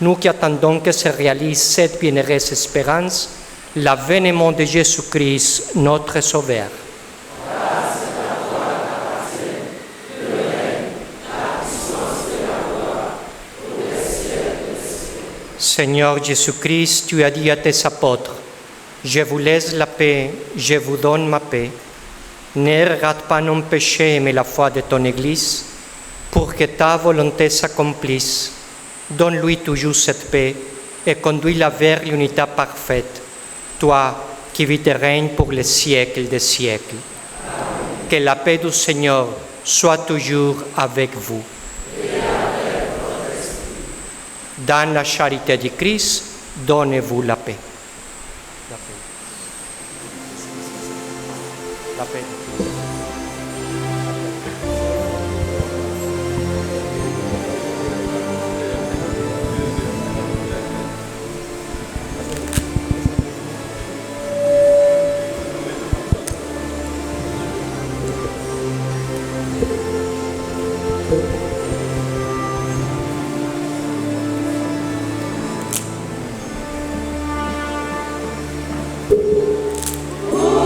Nous qui attendons que se réalise cette bienheureuse espérance, l'avènement de Jésus-Christ, notre Sauveur. Seigneur Jésus-Christ, tu as dit à tes apôtres, « Je vous laisse la paix, je vous donne ma paix. Ne regarde pas non péché, mais la foi de ton Église, pour que ta volonté s'accomplisse. Donne-lui toujours cette paix et conduis-la vers l'unité parfaite, toi qui vis et règnes pour les siècles des siècles. Que la paix du Seigneur soit toujours avec vous. Dans la charité du Christ, donnez-vous la paix. La paix. La paix. Oh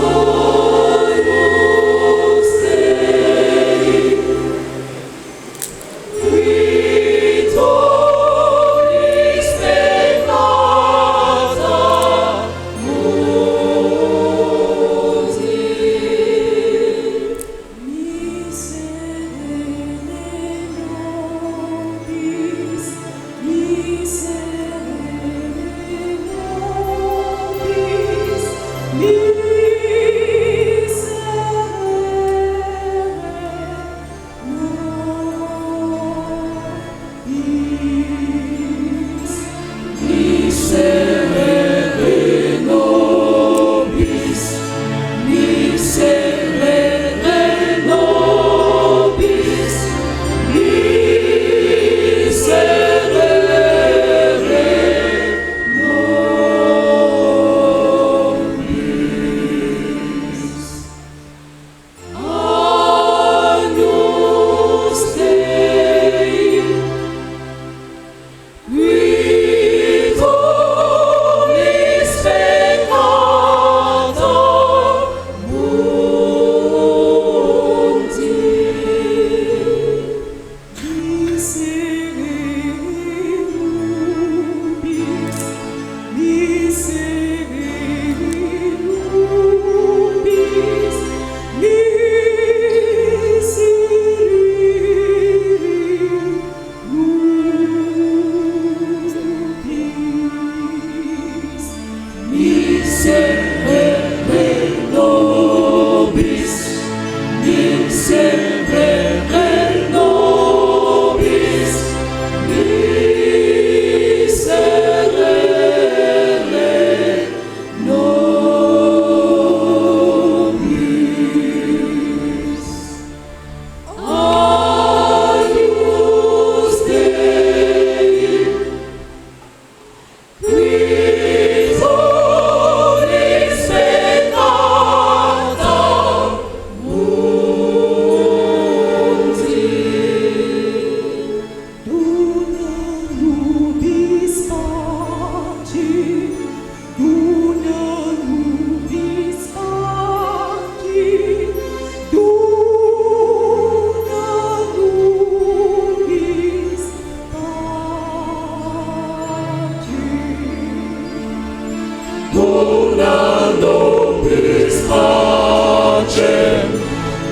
pacem,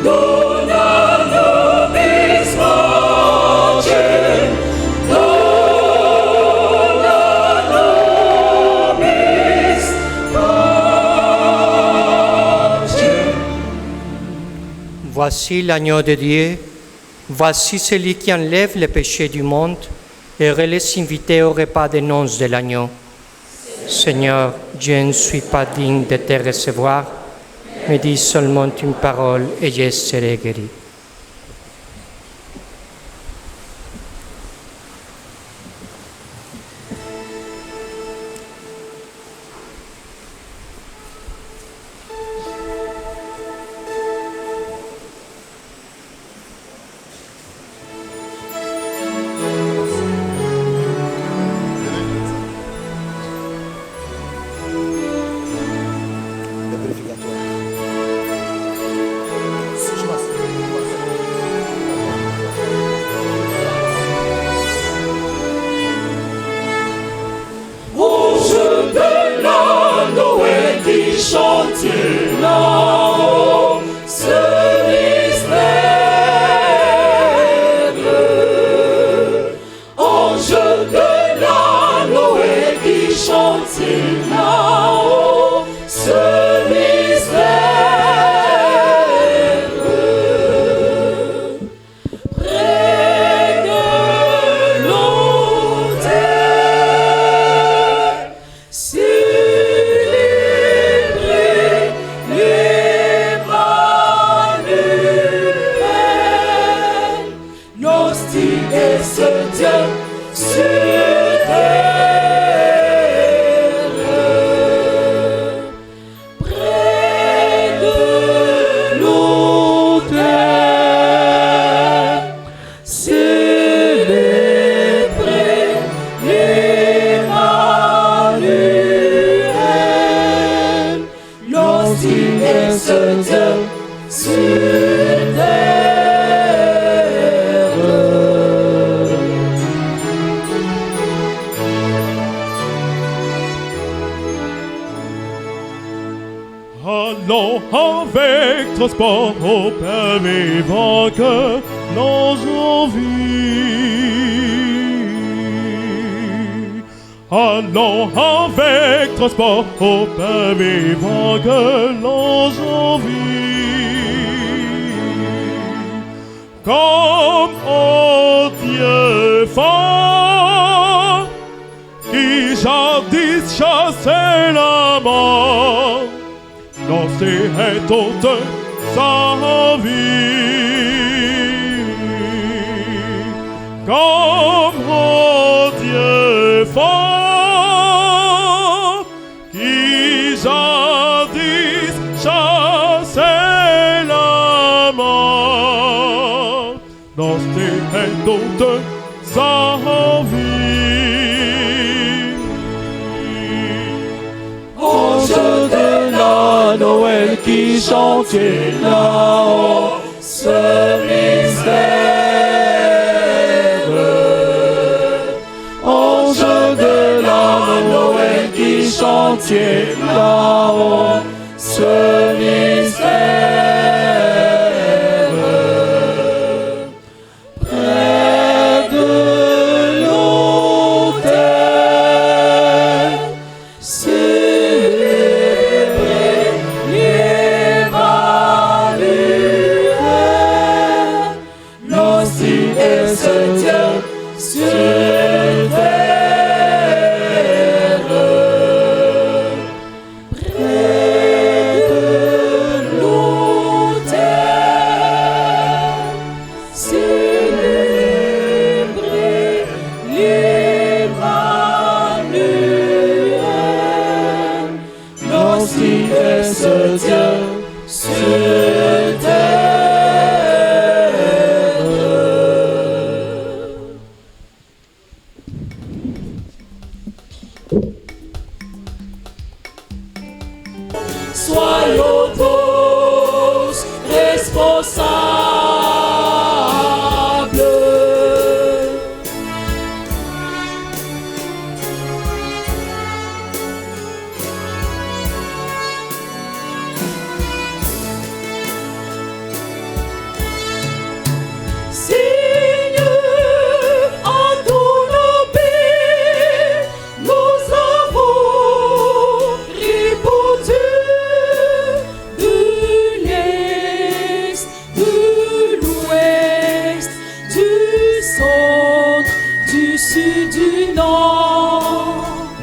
dona nobis pacem, dona nobis pacem. Voici l'agneau de Dieu, voici celui qui enlève les péchés du monde, et les invités au repas des noces de l'agneau. Seigneur, je ne suis pas digne de te recevoir, mais dis seulement une parole et je serai guéri. Chantier là-haut, ce mystère. Ange de l'anneau et qui chantier là-haut, ce mystère. Près de l'autel, Allons avec transport au Père vivant que l'ange envie. Allons avec transport au Père vivant que l'ange envie. Comme au Dieu fort qui jadis chassait la mort, lancé est toute sa vie. Comme au Dieu fort qui jadis chassait la mort, lancé est toute sa vie. Ange de Noël qui chantait là-haut, ce mystère. Ange de la Noël qui chantait là-haut, ce mystère. Près de l'autel, sur terre. du nom.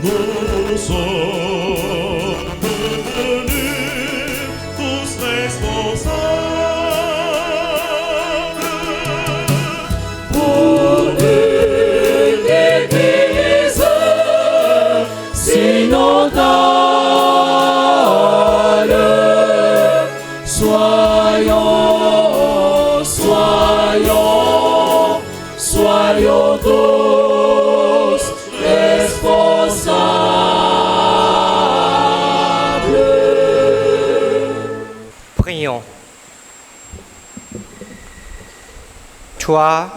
Nous sommes devenus tous responsables Pour une église synodale, soyons tous responsables. Prions. Toi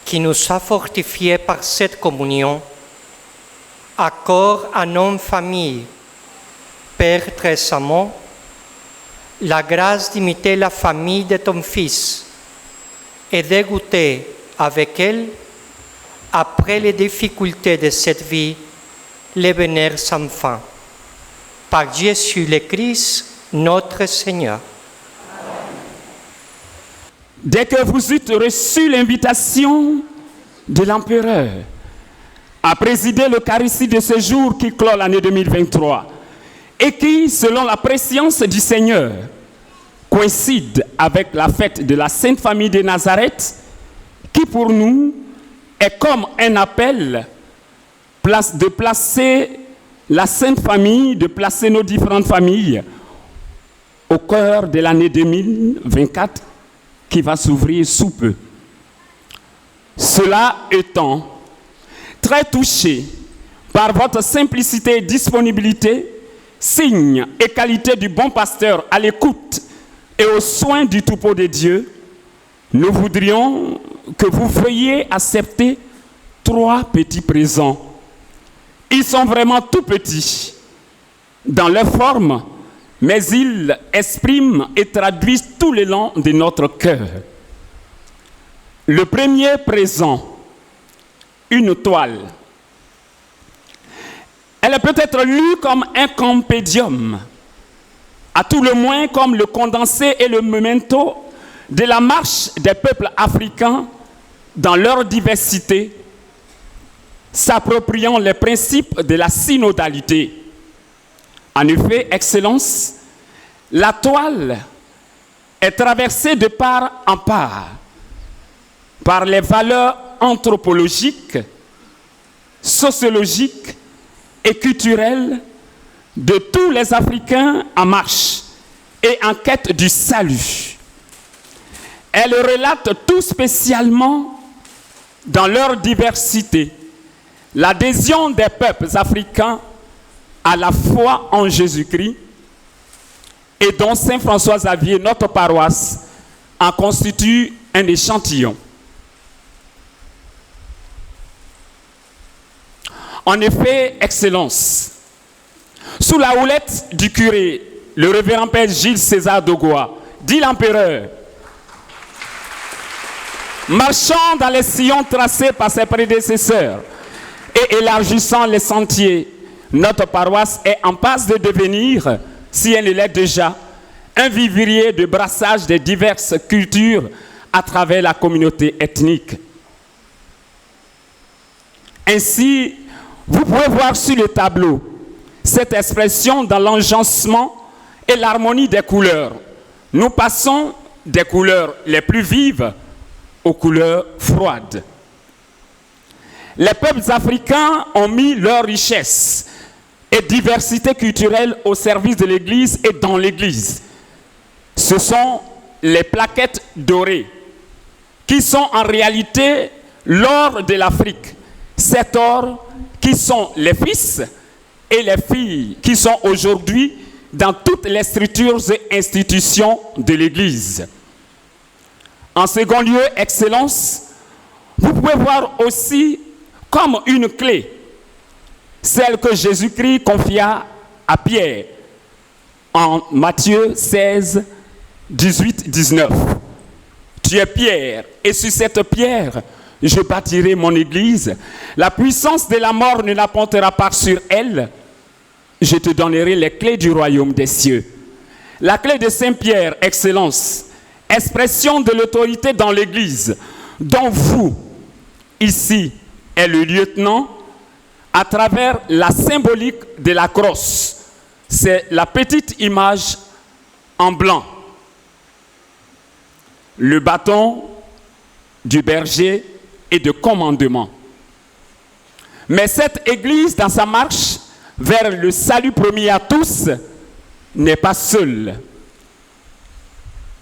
qui nous as fortifiés par cette communion, accorde à nos familles, Père très aimant, la grâce d'imiter la famille de ton Fils et de goûter avec elle, après les difficultés de cette vie, les bonheurs sans fin. Par Jésus le Christ, notre Seigneur. Dès que vous eûtes reçu l'invitation de l'empereur à présider l'Eucharistie de ce jour qui clôt l'année 2023 et qui, selon la prescience du Seigneur, coïncide avec la fête de la Sainte Famille de Nazareth, qui pour nous est comme un appel de placer la Sainte Famille, de placer nos différentes familles au cœur de l'année 2024 qui va s'ouvrir sous peu. Cela étant, très touché par votre simplicité et disponibilité, signe et qualité du bon pasteur à l'écoute et aux soins du troupeau de Dieu, nous voudrions que vous veuillez accepter 3 petits présents. Ils sont vraiment tout petits dans leur forme, mais ils expriment et traduisent tout l'élan de notre cœur. Le premier présent, une toile. Elle peut être lue comme un compédium, à tout le moins comme le condensé et le memento de la marche des peuples africains dans leur diversité, s'appropriant les principes de la synodalité. En effet, Excellence, la toile est traversée de part en part par les valeurs anthropologiques, sociologiques et culturelles de tous les Africains en marche et en quête du salut. Elle relate tout spécialement dans leur diversité l'adhésion des peuples africains à la foi en Jésus-Christ et dont Saint François Xavier, notre paroisse, en constitue un échantillon. En effet, Excellence, sous la houlette du curé, le révérend Père Gilles César Dogoa, dit l'empereur, marchant dans les sillons tracés par ses prédécesseurs et élargissant les sentiers, notre paroisse est en passe de devenir, si elle ne l'est déjà, un vivrier de brassage des diverses cultures à travers la communauté ethnique. Ainsi, vous pouvez voir sur le tableau cette expression dans l'enjancement et l'harmonie des couleurs. Nous passons des couleurs les plus vives aux couleurs froides. Les peuples africains ont mis leur richesse et diversité culturelle au service de l'Église et dans l'Église. Ce sont les plaquettes dorées qui sont en réalité l'or de l'Afrique. Cet or qui sont les fils et les filles qui sont aujourd'hui dans toutes les structures et institutions de l'Église. En second lieu, Excellence, vous pouvez voir aussi comme une clé, celle que Jésus-Christ confia à Pierre en Matthieu 16, 18, 19. Tu es Pierre, et sur cette pierre, je bâtirai mon église. La puissance de la mort ne l'apportera pas sur elle. Je te donnerai les clés du royaume des cieux. La clé de Saint-Pierre, Excellence, expression de l'autorité dans l'église, dont vous, ici, est le lieutenant à travers la symbolique de la crosse. C'est la petite image en blanc. Le bâton du berger et de commandement. Mais cette Église, dans sa marche vers le salut promis à tous, n'est pas seule.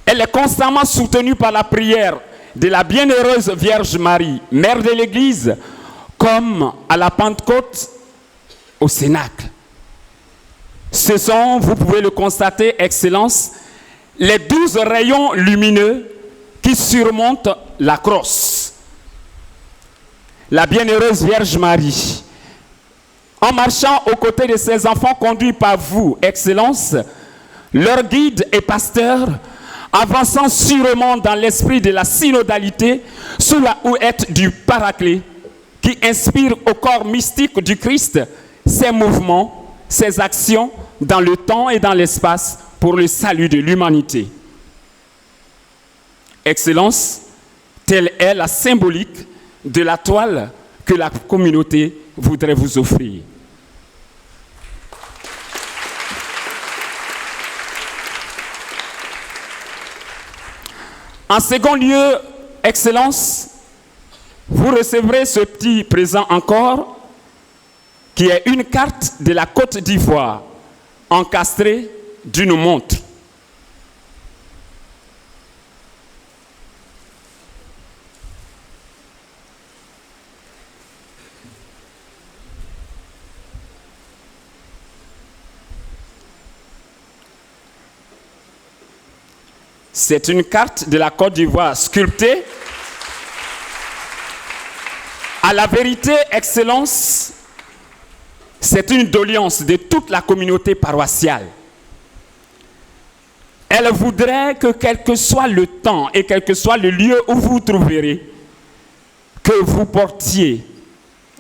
Elle est constamment soutenue par la prière de la bienheureuse Vierge Marie, mère de l'Église, comme à la Pentecôte au Cénacle. Ce sont, vous pouvez le constater, Excellence, les 12 rayons lumineux qui surmontent la crosse. La bienheureuse Vierge Marie, en marchant aux côtés de ses enfants conduits par vous, Excellence, leur guide et pasteur, avançant sûrement dans l'esprit de la synodalité, sous la houette du Paraclet, qui inspire au corps mystique du Christ ses mouvements, ses actions dans le temps et dans l'espace pour le salut de l'humanité. Excellence, telle est la symbolique de la toile que la communauté voudrait vous offrir. En second lieu, Excellence, vous recevrez ce petit présent encore, qui est une carte de la Côte d'Ivoire, encastrée d'une montre. C'est une carte de la Côte d'Ivoire sculptée. À la vérité, Excellence, c'est une doléance de toute la communauté paroissiale. Elle voudrait que quel que soit le temps et quel que soit le lieu où vous vous trouverez, que vous portiez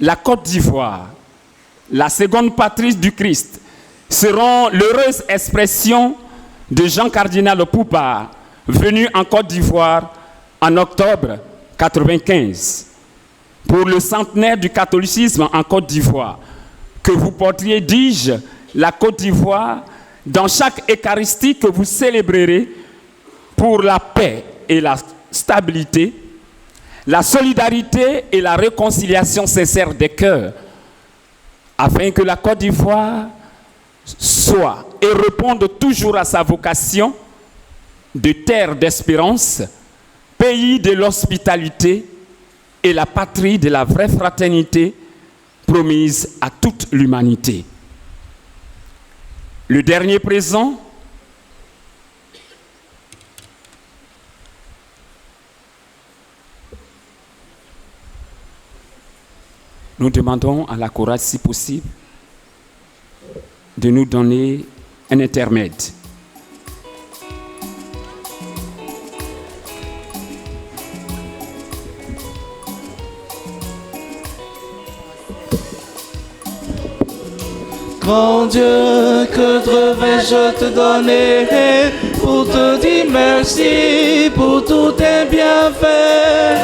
la Côte d'Ivoire, la seconde patrie du Christ, seront l'heureuse expression de Jean Cardinal Poupard, venu en Côte d'Ivoire en octobre 1995, pour le centenaire du catholicisme en Côte d'Ivoire, que vous portiez, dis-je, la Côte d'Ivoire dans chaque Eucharistie que vous célébrerez pour la paix et la stabilité, la solidarité et la réconciliation sincère des cœurs, afin que la Côte d'Ivoire soit et réponde toujours à sa vocation de terre d'espérance, pays de l'hospitalité et la patrie de la vraie fraternité promise à toute l'humanité. Le dernier présent, nous demandons à la chorale, si possible, de nous donner un intermède. Grand Dieu, que devrais-je te donner pour te dire merci pour tous tes bienfaits?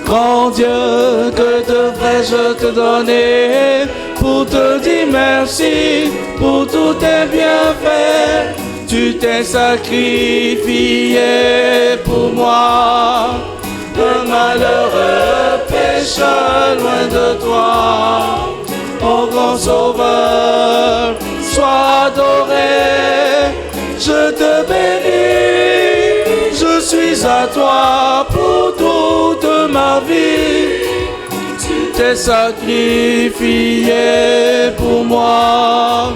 Grand Dieu, que devrais-je te donner pour te dire merci pour tous tes bienfaits? Tu t'es sacrifié pour moi, un malheureux pécheur loin de toi. Ô grand sauveur, sois adoré, je te bénis, je suis à toi pour toute ma vie. Tu t'es sacrifié pour moi,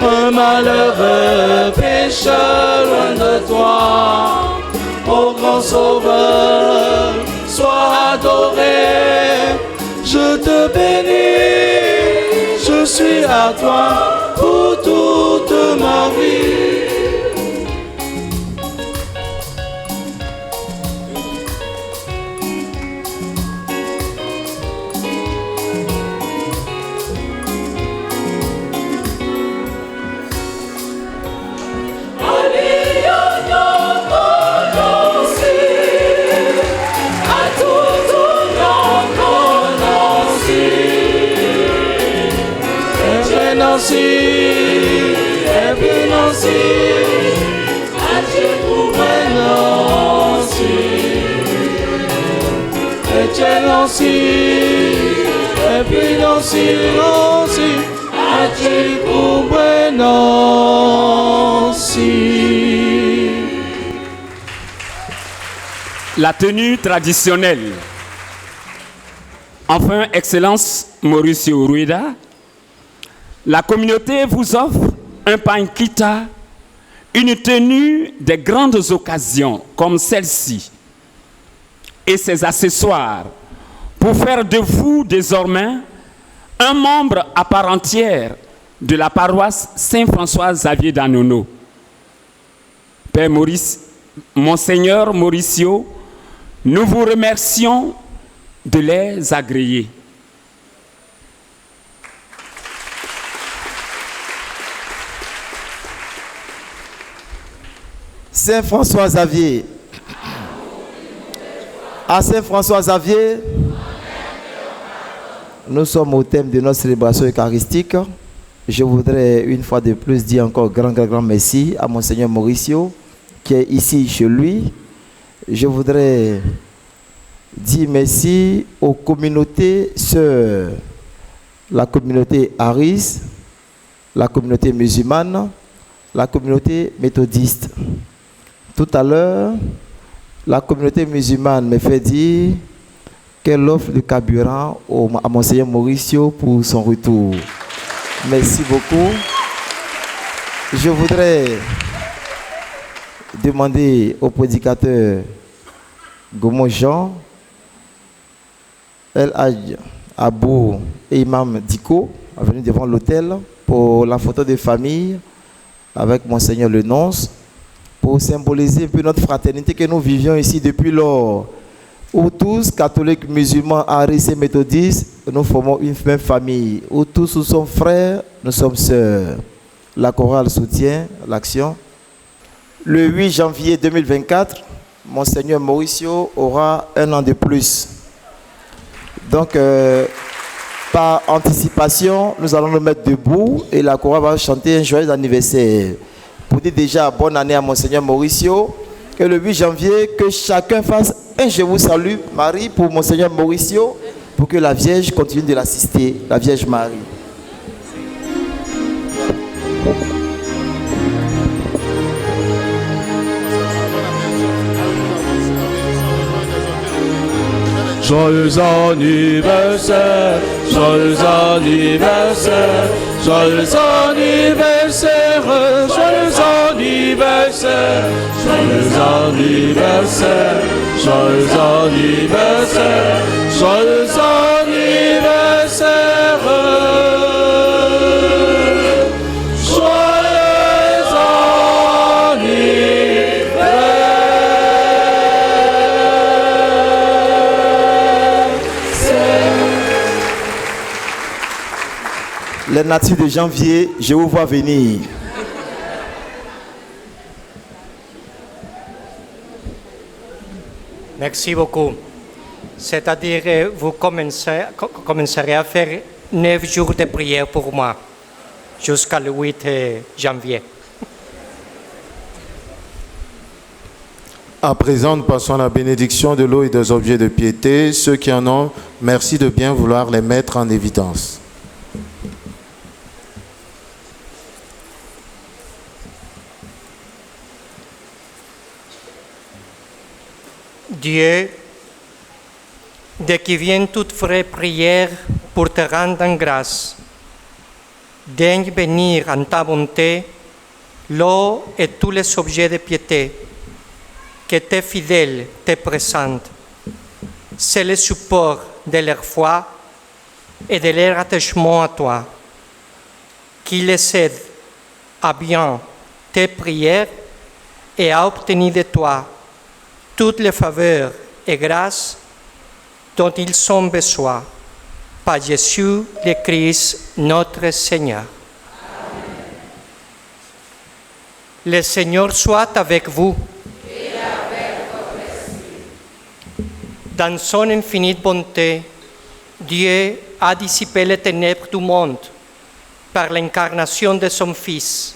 un malheureux pécheur loin de toi. Ô grand sauveur, sois adoré, je te bénis, je suis à toi pour toute ma vie. Nancy, et puis Nancy, adieu pour Nancy, et Nancy, et puis Nancy, Nancy, adieu pour Nancy. La tenue traditionnelle. Enfin, Excellence Mauricio Rueda, la communauté vous offre un pankita, une tenue des grandes occasions comme celle-ci et ses accessoires pour faire de vous désormais un membre à part entière de la paroisse Saint-François-Xavier d'Anono. Père Maurice, Monseigneur Mauricio, nous vous remercions de les agréer. Saint-François Xavier. À Saint-François Xavier, nous sommes au thème de notre célébration eucharistique. Je voudrais une fois de plus dire encore grand merci à Monseigneur Mauricio qui est ici chez lui. Je voudrais dire merci aux communautés sœurs, la communauté Aris, la communauté musulmane, la communauté méthodiste. Tout à l'heure, la communauté musulmane me fait dire qu'elle offre du carburant à Monseigneur Mauricio pour son retour. Merci beaucoup. Je voudrais demander au prédicateur Gomo Jean, El Hadj Abou et Imam Diko à venir devant l'autel pour la photo de famille avec Monseigneur le nonce pour symboliser un peu notre fraternité que nous vivions ici depuis lors où tous, catholiques, musulmans, aris et méthodistes, nous formons une même famille, où tous nous sommes frères, nous sommes sœurs. La chorale soutient l'action. Le 8 janvier 2024, Monseigneur Mauricio aura un an de plus. Donc, par anticipation, nous allons nous mettre debout et la chorale va chanter un joyeux anniversaire. Pour dire déjà bonne année à Monseigneur Mauricio, que le 8 janvier, que chacun fasse un je vous salue, Marie, pour Monseigneur Mauricio, pour que la Vierge continue de l'assister, la Vierge Marie. Joyeux anniversaire, joyeux anniversaire, joyeux anniversaire, joyeux anniversaire, joyeux anniversaire, joyeux anniversaire, joyeux anniversaire. Les natifs de janvier, je vous vois venir. Merci beaucoup. C'est-à-dire, vous commencerez à faire 9 jours de prière pour moi, jusqu'à le 8 janvier. À présent, nous passons à la bénédiction de l'eau et des objets de piété. Ceux qui en ont, merci de bien vouloir les mettre en évidence. Dieu, de qui viennent toutes vraies prières pour te rendre en grâce, daigne bénir en ta bonté l'eau et tous les objets de piété que tes fidèles te présentent. C'est le support de leur foi et de leur attachement à toi, qui les aide à bien tes prières et à obtenir de toi toutes les faveurs et grâces dont ils ont besoin, par Jésus le Christ, notre Seigneur. Amen. Le Seigneur soit avec vous. Et avec votre esprit. Dans son infinie bonté, Dieu a dissipé les ténèbres du monde par l'incarnation de son Fils,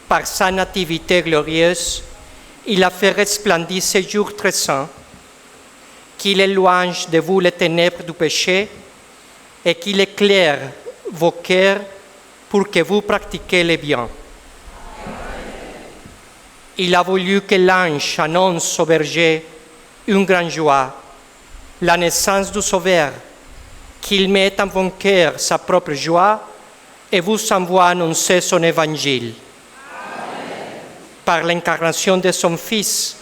par sa nativité glorieuse, il a fait resplendir ce jour très saint, qu'il éloigne de vous les ténèbres du péché et qu'il éclaire vos cœurs pour que vous pratiquiez le bien. Il a voulu que l'ange annonce aux bergers une grande joie, la naissance du Sauveur, qu'il mette en vos cœurs sa propre joie et vous envoie annoncer son évangile. Par l'incarnation de son Fils,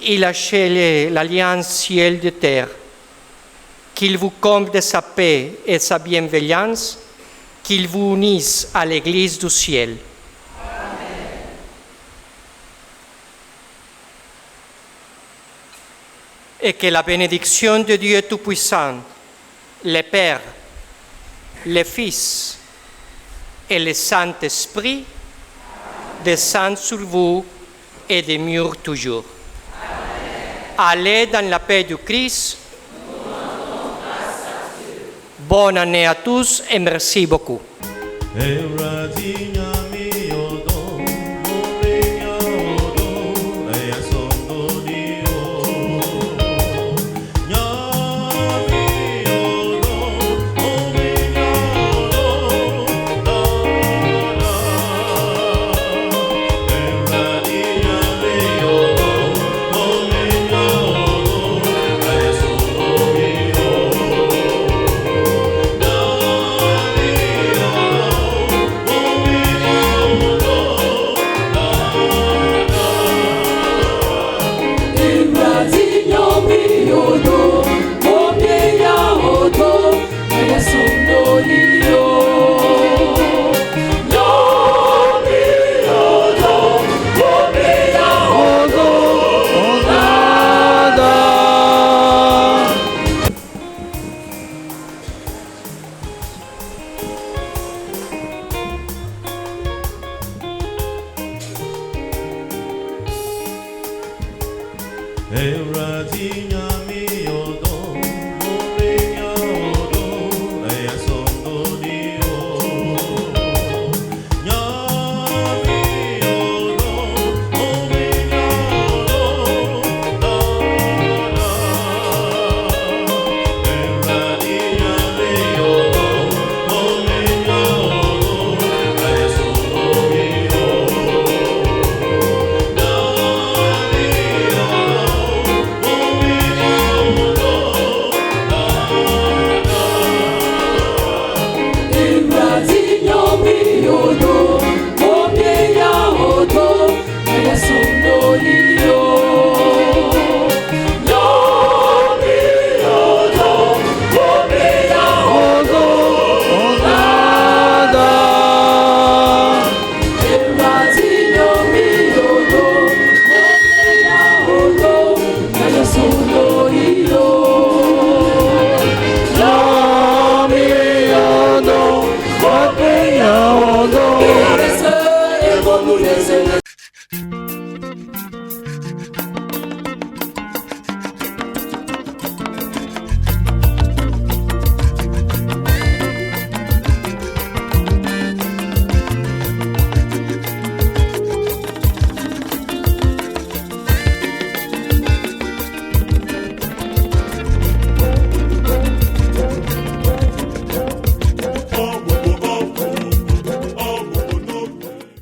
il a scellé l'alliance ciel de terre, qu'il vous comble de sa paix et sa bienveillance, qu'il vous unisse à l'Église du ciel. Et que la bénédiction de Dieu Tout-Puissant, le Père, le Fils et le Saint-Esprit descendent sur vous et demeurent toujours. Allez dans la paix du Christ. Bonne année à tous et merci beaucoup. Eradinha